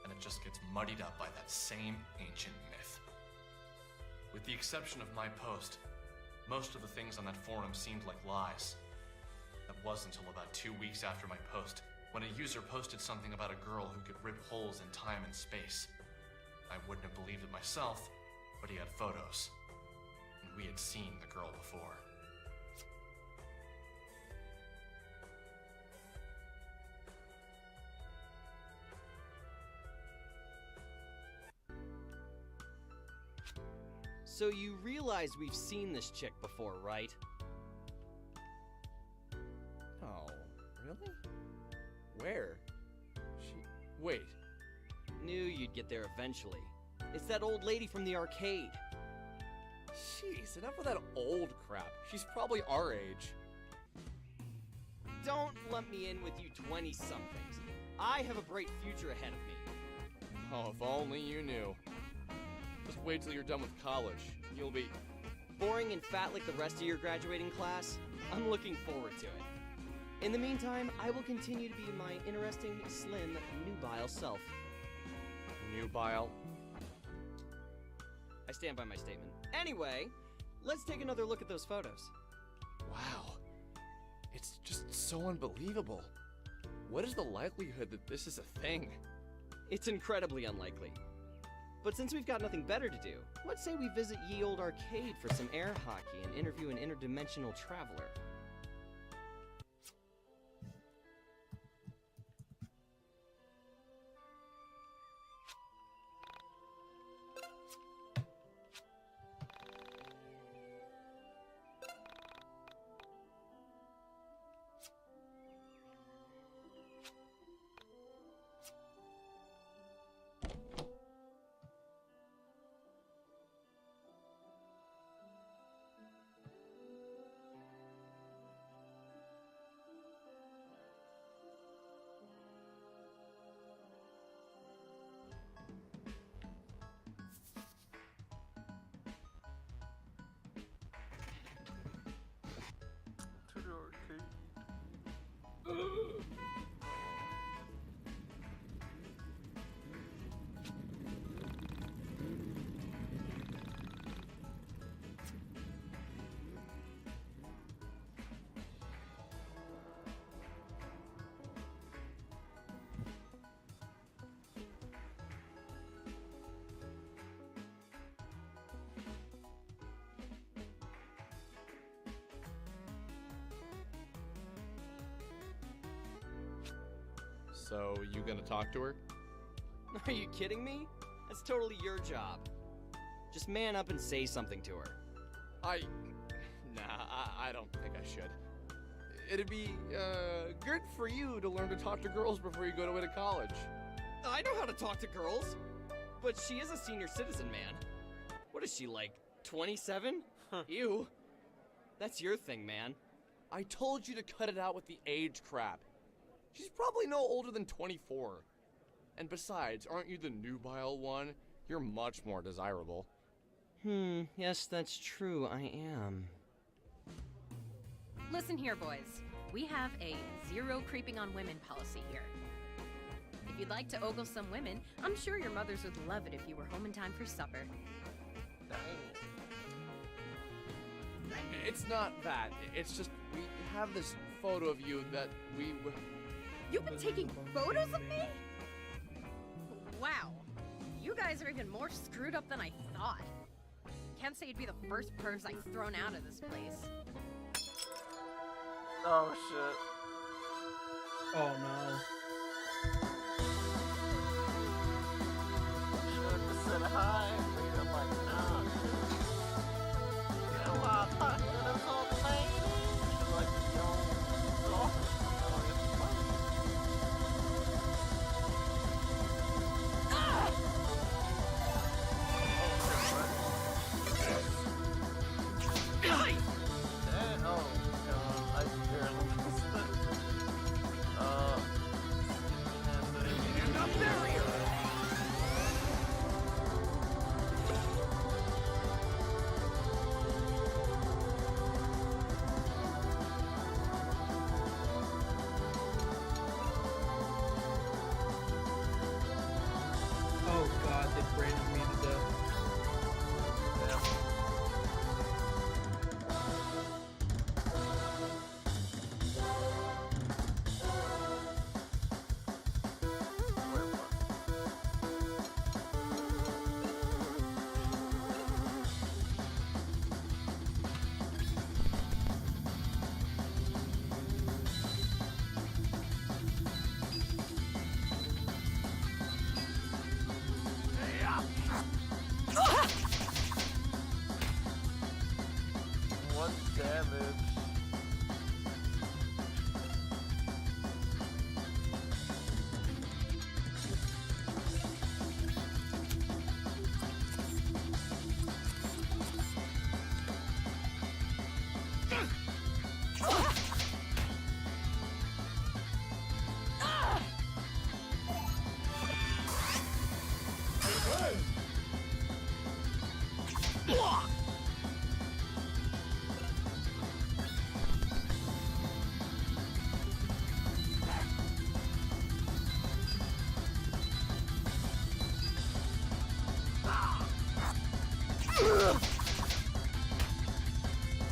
and it just gets muddied up by that same ancient myth. With the exception of my post, most of the things on that forum seemed like lies. That wasn't until about 2 weeks after my post, when a user posted something about a girl who could rip holes in time and space. I wouldn't have believed it myself, but he had photos, and we had seen the girl before. So you realize we've seen this chick before, right? Oh, really? Where? Wait. Knew you'd get there eventually. It's that old lady from the arcade. Jeez, enough of that old crap. She's probably our age. Don't lump me in with you 20-somethings. I have a bright future ahead of me. Oh, if only you knew. Just wait till you're done with college. You'll be boring and fat like the rest of your graduating class. I'm looking forward to it. In the meantime, I will continue to be my interesting, slim, nubile self. nubile. I stand by my statement. Anyway, let's take another look at those photos. Wow. It's just so unbelievable. What is the likelihood that this is a thing? It's incredibly unlikely. But since we've got nothing better to do, let's say we visit ye old arcade for some air hockey and interview an interdimensional traveler. To the arcade. So, you gonna talk to her? Are you kidding me? That's totally your job. Just man up and say something to her. I don't think I should. It'd be, good for you to learn to talk to girls before you go to college. I know how to talk to girls. But she is a senior citizen, man. What is she, like, 27? Ew. That's your thing, man. I told you to cut it out with the age crap. She's probably no older than 24. And besides, aren't you the nubile one? You're much more desirable. Yes, that's true, I am. Listen here, boys. We have a zero creeping on women policy here. If If you'd like to ogle some women, I'm sure your mothers would love it if you were home in time for supper. It's not that. It's just we have this photo of you that we... You've been taking photos of me? Wow. You guys are even more screwed up than I thought. Can't say you'd be the first pervs I've thrown out of this place. Oh shit. Oh no. Should have said hi. I'm like, nah. You know what I thought you was old lady? She's like, yo, oh, it's funny. Oh god, they branded me to death. One damage.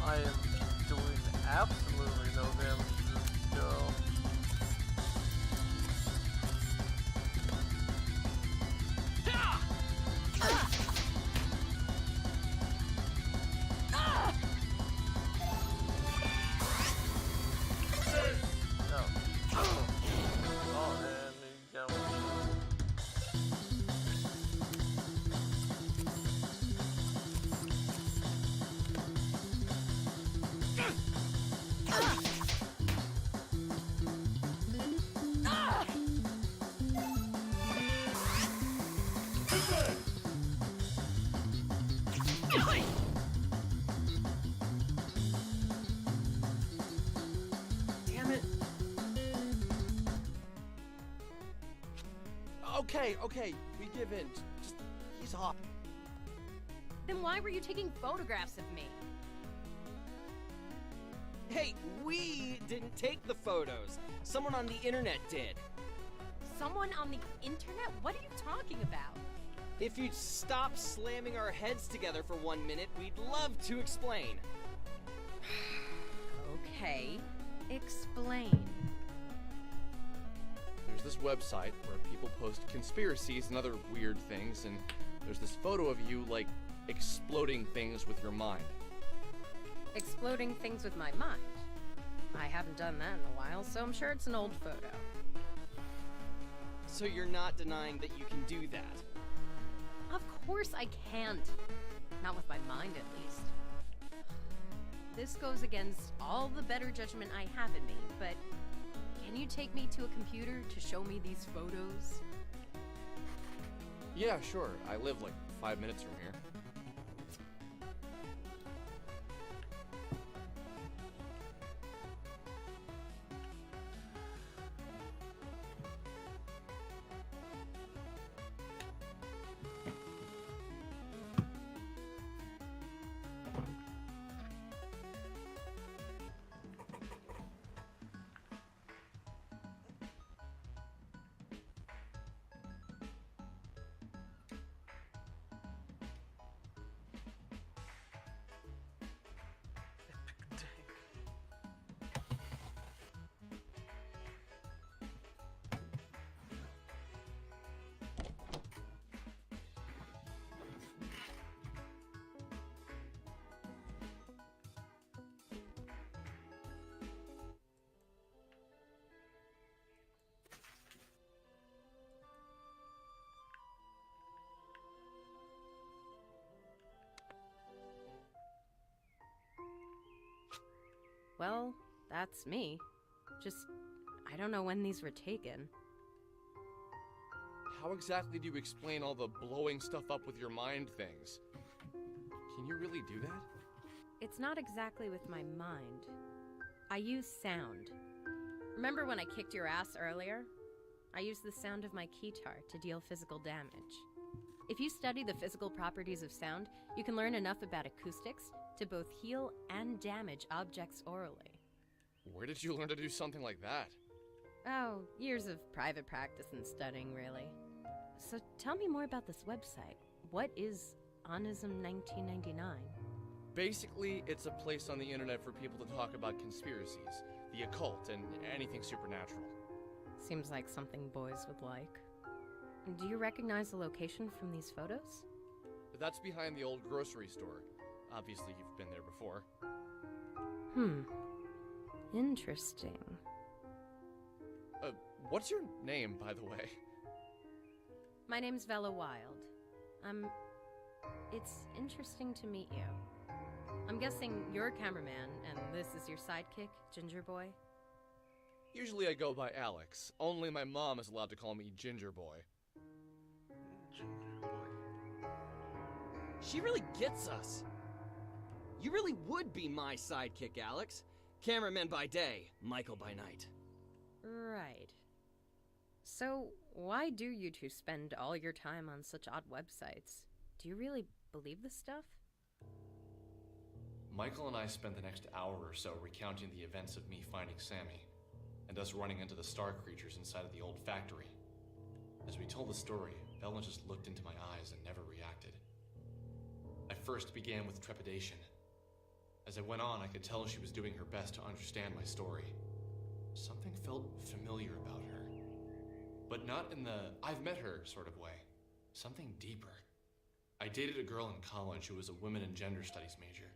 I am doing absolutely no damage to this girl. No. Oh, and you got one. Damn it. Okay, we give in. Just he's off. Then why were you taking photographs of me? Hey, we didn't take the photos. Someone on the internet did. Someone on the internet? What are you talking about? If you'd stop slamming our heads together for 1 minute, we'd love to explain. Okay, explain. There's this website where people post conspiracies and other weird things, and there's this photo of you, like, exploding things with your mind. Exploding things with my mind. I haven't done that in a while, so I'm sure it's an old photo. So you're not denying that you can do that? Of course I can't. Not with my mind, at least. This goes against all the better judgment I have in me, but can you take me to a computer to show me these photos? Yeah, sure. I live like 5 minutes from here. well, that's me. Just, I don't know when these were taken. How exactly do you explain all the blowing stuff up with your mind things? Can you really do that? It's not exactly with my mind. I use sound. Remember when I kicked your ass earlier? I used the sound of my keytar to deal physical damage. If you study the physical properties of sound, you can learn enough about acoustics to both heal and damage objects orally. Where did you learn to do something like that? Oh, years of private practice and studying, really. So tell me more about this website. What is Onism 1999? Basically, it's a place on the internet for people to talk about conspiracies, the occult, and anything supernatural. Seems like something boys would like. Do you recognize the location from these photos? That's behind the old grocery store. Obviously, you've been there before. Interesting. What's your name, by the way? My name's Vella Wild. It's interesting to meet you. I'm guessing you're a cameraman, and this is your sidekick, Ginger Boy? Usually I go by Alex. Only my mom is allowed to call me Ginger Boy. Ginger boy. She really gets us. You really would be my sidekick, Alex. Cameraman by day, Michael by night. Right. So, why do you two spend all your time on such odd websites? Do you really believe this stuff? Michael and I spent the next hour or so recounting the events of me finding Sammy, and us running into the star creatures inside of the old factory. As we told the story, Bella just looked into my eyes and never reacted. I first began with trepidation. As I went on, I could tell she was doing her best to understand my story. Something felt familiar about her. But not in the I've met her sort of way. Something deeper. I dated a girl in college who was a women and gender studies major.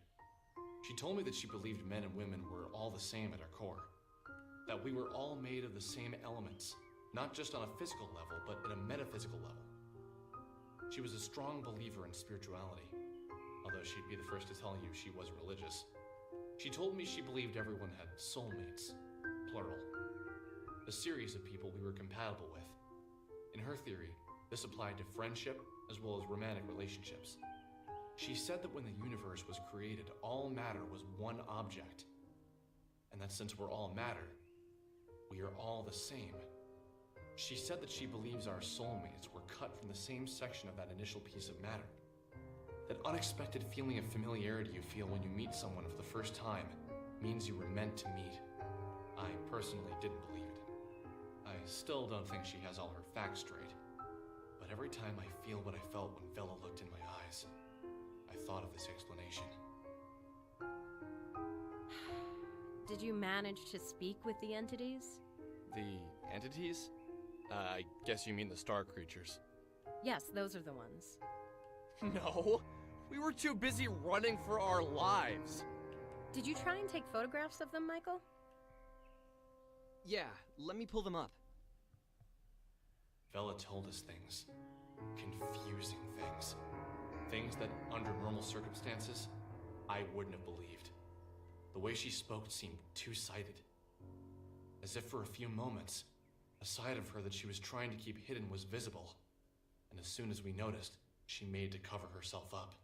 She told me that she believed men and women were all the same at our core. That we were all made of the same elements, not just on a physical level, but at a metaphysical level. She was a strong believer in spirituality, although she'd be the first to tell you she was religious. She told me she believed everyone had soulmates, plural. A series of people we were compatible with. In her theory, this applied to friendship as well as romantic relationships. She said that when the universe was created, all matter was one object, and that since we're all matter, we are all the same. She said that she believes our soulmates were cut from the same section of that initial piece of matter. That unexpected feeling of familiarity you feel when you meet someone for the first time means you were meant to meet. I personally didn't believe it. I still don't think she has all her facts straight. But every time I feel what I felt when Vella looked in my eyes, I thought of this explanation. Did you manage to speak with the entities? The entities? I guess you mean the star creatures. Yes, those are the ones. No! We were too busy running for our lives! Did you try and take photographs of them, Michael? Yeah, let me pull them up. Vella told us things. Confusing things. Things that, under normal circumstances, I wouldn't have believed. The way she spoke seemed two-sided. As if for a few moments, a side of her that she was trying to keep hidden was visible. And as soon as we noticed, she made to cover herself up.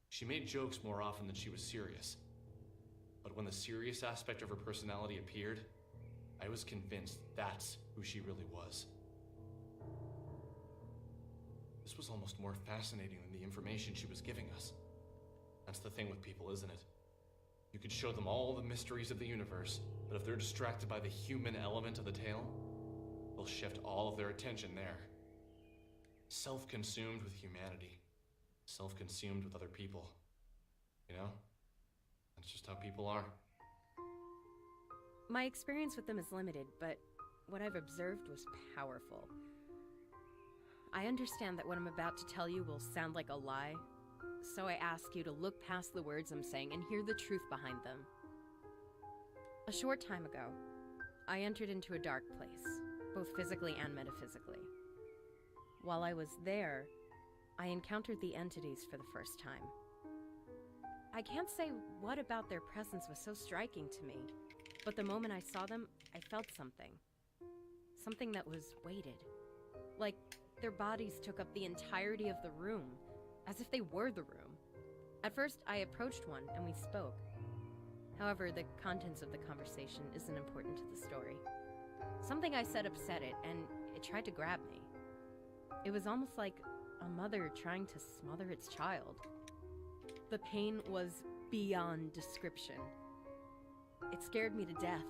She made jokes more often than she was serious. But when the serious aspect of her personality appeared, I was convinced that's who she really was. This was almost more fascinating than the information she was giving us. That's the thing with people, isn't it? You could show them all the mysteries of the universe, but if they're distracted by the human element of the tale, they'll shift all of their attention there. Self-consumed with humanity. Self-consumed with other people. You know? That's just how people are. My experience with them is limited, but what I've observed was powerful. I understand that what I'm about to tell you will sound like a lie, so I ask you to look past the words I'm saying and hear the truth behind them. A short time ago, I entered into a dark place, both physically and metaphysically. While I was there, I encountered the entities for the first time. I can't say what about their presence was so striking to me, but the moment I saw them, I felt something. Something that was weighted. Like their bodies took up the entirety of the room, as if they were the room. At first, I approached one and we spoke. However, the contents of the conversation isn't important to the story. Something I said upset it, and it tried to grab me. It was almost like a mother trying to smother its child. The pain was beyond description. It scared me to death.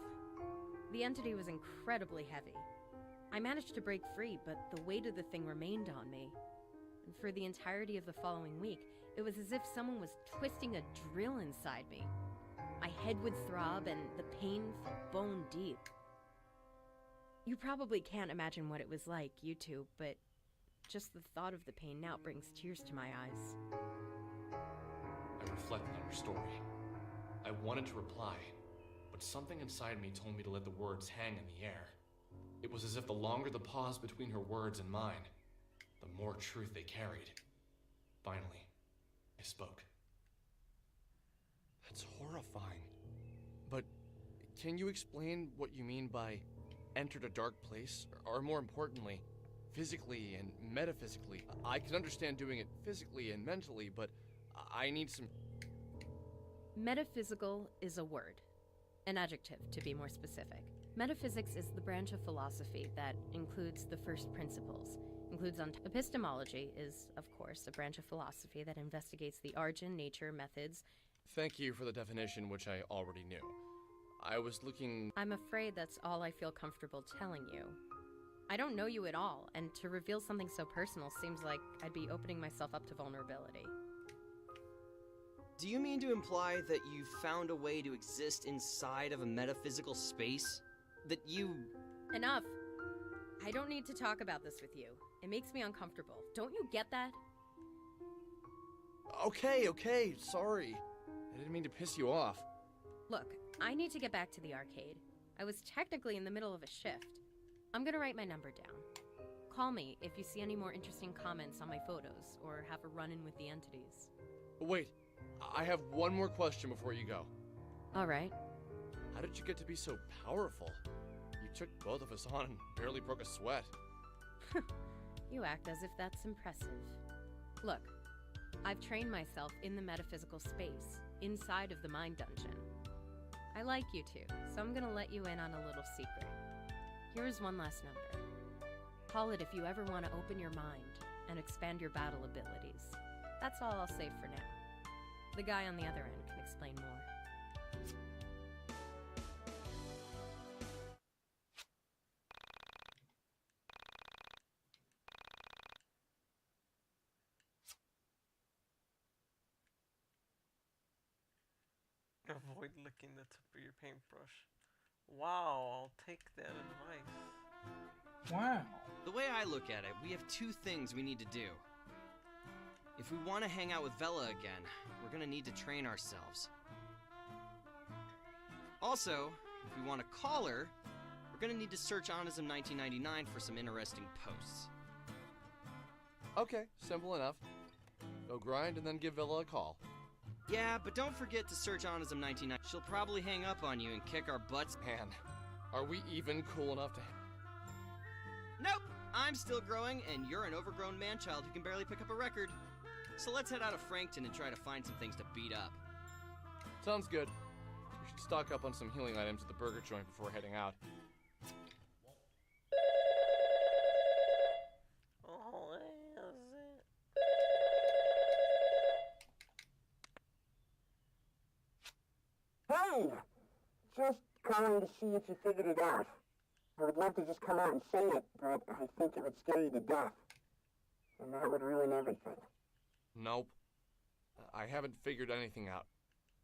The entity was incredibly heavy. I managed to break free, but the weight of the thing remained on me. And for the entirety of the following week, it was as if someone was twisting a drill inside me. My head would throb, and the pain felt bone deep. You probably can't imagine what it was like, you two, but just the thought of the pain now brings tears to my eyes. I reflected on her story. I wanted to reply, but something inside me told me to let the words hang in the air. It was as if the longer the pause between her words and mine, the more truth they carried. Finally, I spoke. That's horrifying. But can you explain what you mean by entered a dark place? Or more importantly, physically and metaphysically? I can understand doing it physically and mentally, but I need some... Metaphysical is a word. An adjective, to be more specific. Metaphysics is the branch of philosophy that includes the first principles. Epistemology is, of course, a branch of philosophy that investigates the origin, nature, methods. Thank you for the definition, which I already knew. I was looking... I'm afraid that's all I feel comfortable telling you. I don't know you at all, and to reveal something so personal seems like I'd be opening myself up to vulnerability. Do you mean to imply that you found a way to exist inside of a metaphysical space? That you... Enough! I don't need to talk about this with you. It makes me uncomfortable. Don't you get that? Okay, sorry. I didn't mean to piss you off. Look, I need to get back to the arcade. I was technically in the middle of a shift. I'm gonna write my number down. Call me if you see any more interesting comments on my photos, or have a run-in with the entities. Wait, I have one more question before you go. Alright. How did you get to be so powerful? You took both of us on and barely broke a sweat. You act as if that's impressive. Look, I've trained myself in the metaphysical space, inside of the mind dungeon. I like you two, so I'm gonna let you in on a little secret. Here's one last number. Call it if you ever want to open your mind and expand your battle abilities. That's all I'll say for now. The guy on the other end can explain more. Avoid licking the tip of your paintbrush. Wow, I'll take that advice. Wow. The way I look at it, we have two things we need to do. If we want to hang out with Vela again, we're gonna need to train ourselves. Also, if we want to call her, we're gonna need to search Onism 1999 for some interesting posts. Okay, simple enough. Go grind and then give Villa a call. Yeah, but don't forget to search Onism 1999. She'll probably hang up on you and kick our butts. Man, are we even cool enough to... Nope! I'm still growing, and you're an overgrown man-child who can barely pick up a record. So let's head out of Frankton and try to find some things to beat up. Sounds good. We should stock up on some healing items at the burger joint before heading out. Oh, is it? Hey! Just calling to see if you figured it out. I would love to just come out and say it, but I think it would scare you to death. And that would ruin everything. Nope. I haven't figured anything out.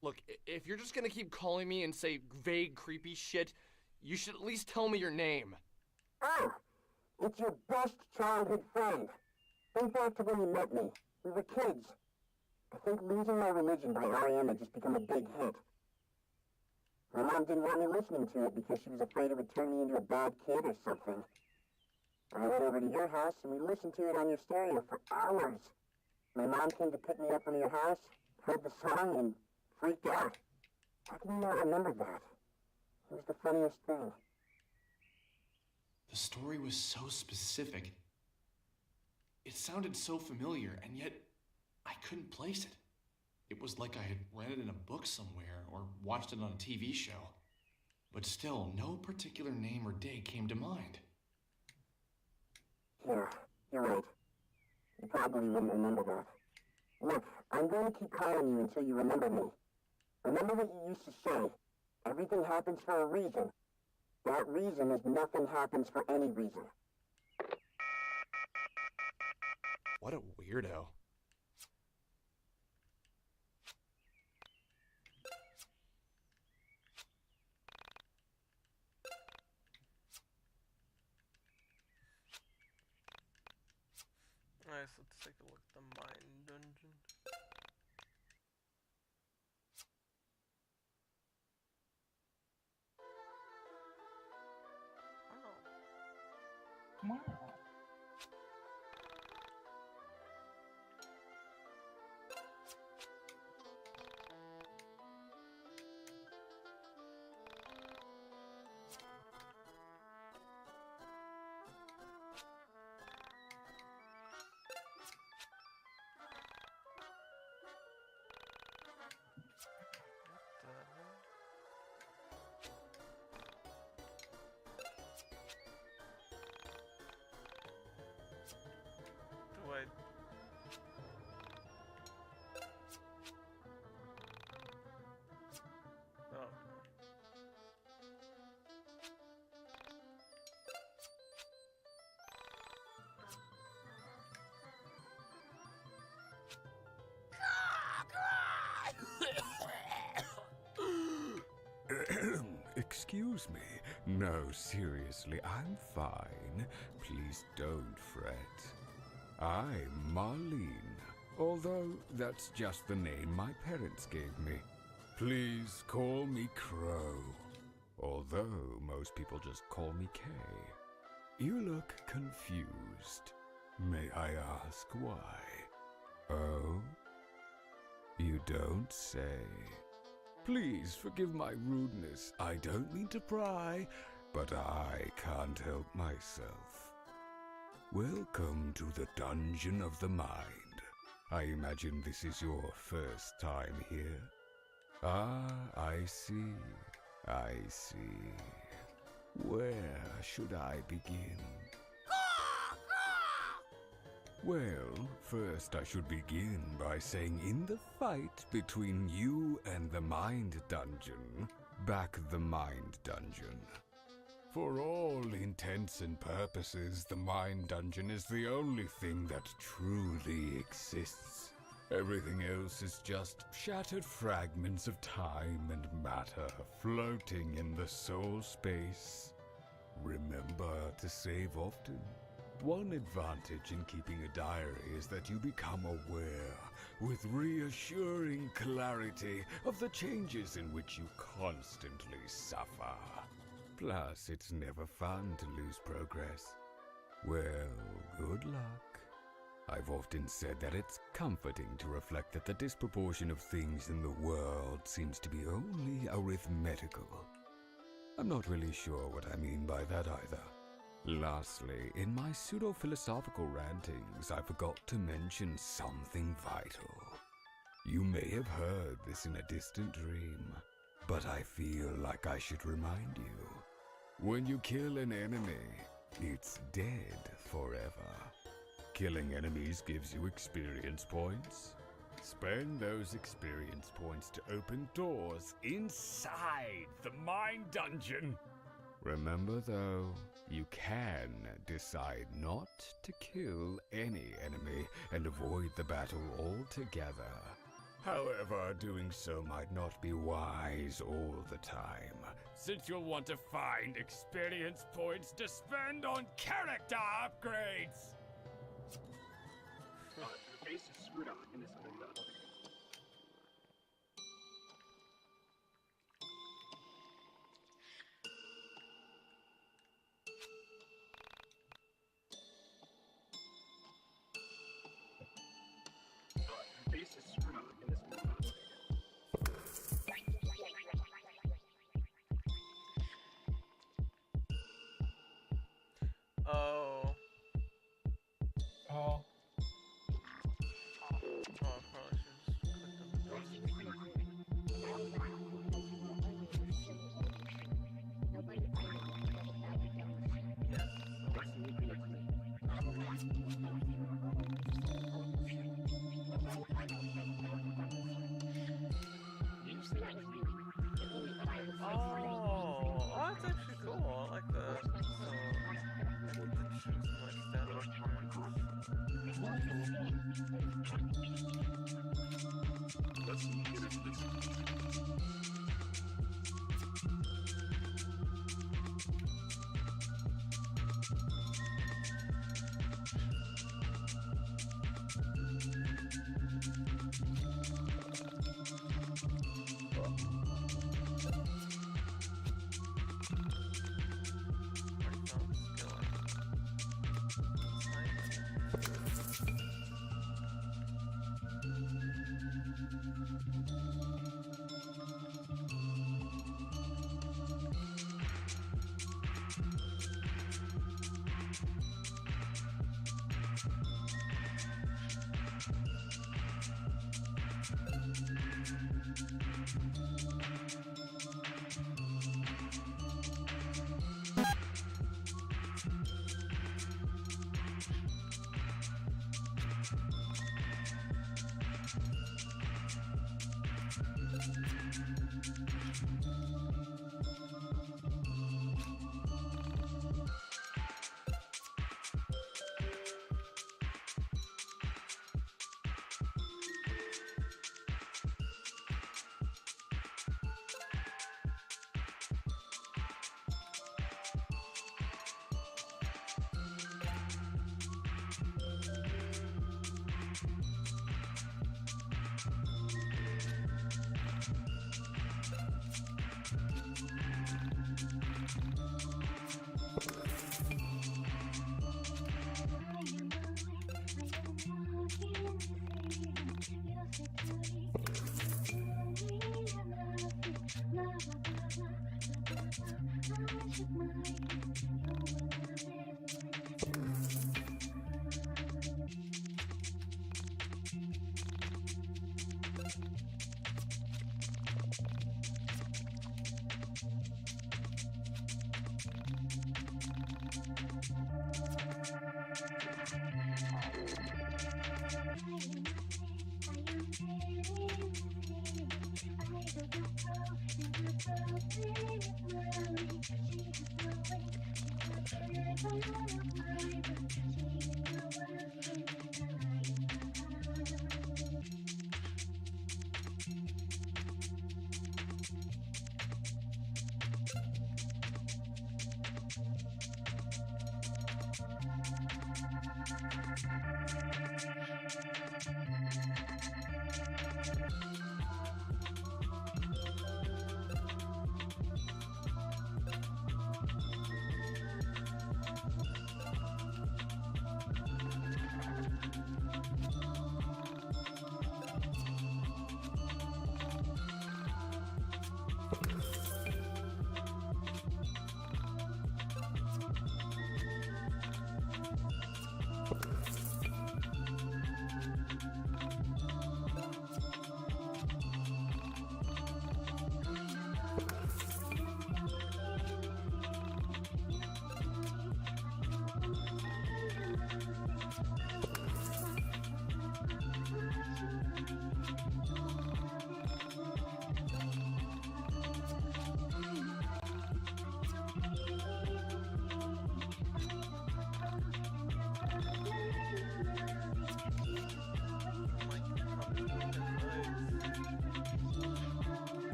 Look, if you're just gonna keep calling me and say vague, creepy shit, you should at least tell me your name. Ah! It's your best childhood friend. Think back to when you met me. We were kids. I think Losing My Religion by R.E.M. had just become a big hit. My mom didn't want me listening to it because she was afraid it would turn me into a bad kid or something. I went over to your house and we listened to it on your stereo for hours. My mom came to pick me up from your house, heard the song, and freaked out. How can you not remember that? It was the funniest thing. The story was so specific. It sounded so familiar, and yet I couldn't place it. It was like I had read it in a book somewhere or watched it on a TV show. But still, no particular name or date came to mind. Yeah, you're right. You probably wouldn't remember that. Look, I'm going to keep calling you until you remember me. Remember what you used to say. Everything happens for a reason. That reason is nothing happens for any reason. What a weirdo. Nice, let's take a look at the mine dungeon. Wow. Do I... Oh. Excuse me. No, seriously, I'm fine. Please don't fret. I'm Marlene, although that's just the name my parents gave me. Please call me Crow, although most people just call me Kay. You look confused. May I ask why? Oh? You don't say. Please forgive my rudeness. I don't mean to pry, but I can't help myself. Welcome to the Dungeon of the Mind. I imagine this is your first time here. Ah, I see. I see. Where should I begin? Well, first I should begin by saying in the fight between you and the Mind Dungeon, back the Mind Dungeon. For all intents and purposes, the Mind Dungeon is the only thing that truly exists. Everything else is just shattered fragments of time and matter floating in the soul space. Remember to save often. One advantage in keeping a diary is that you become aware, with reassuring clarity, of the changes in which you constantly suffer. Plus, it's never fun to lose progress. Well, good luck. I've often said that it's comforting to reflect that the disproportion of things in the world seems to be only arithmetical. I'm not really sure what I mean by that either. Lastly, in my pseudo-philosophical rantings, I forgot to mention something vital. You may have heard this in a distant dream, but I feel like I should remind you. When you kill an enemy, it's dead forever. Killing enemies gives you experience points. Spend those experience points to open doors inside the Mind Dungeon. Remember though, you can decide not to kill any enemy and avoid the battle altogether. However, doing so might not be wise all the time, since you'll want to find experience points to spend on character upgrades! The face is screwed up in this window. The face is screwed up in this window. Oh. Oh. Oh, I probably should just click on the Oh, that's actually cool. I like that. So, I get to choose my stat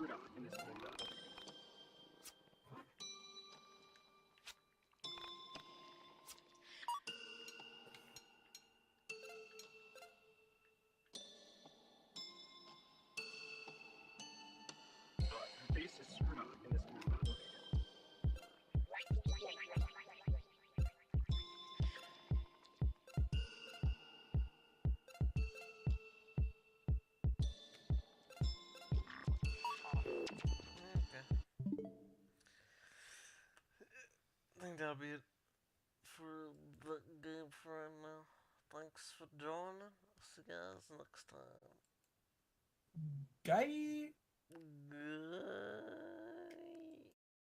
screwed up in this game, though. Her face is screwed up in this game, though. I think that'll be it for the game for right now. Thanks for joining. See you guys next time. Guy.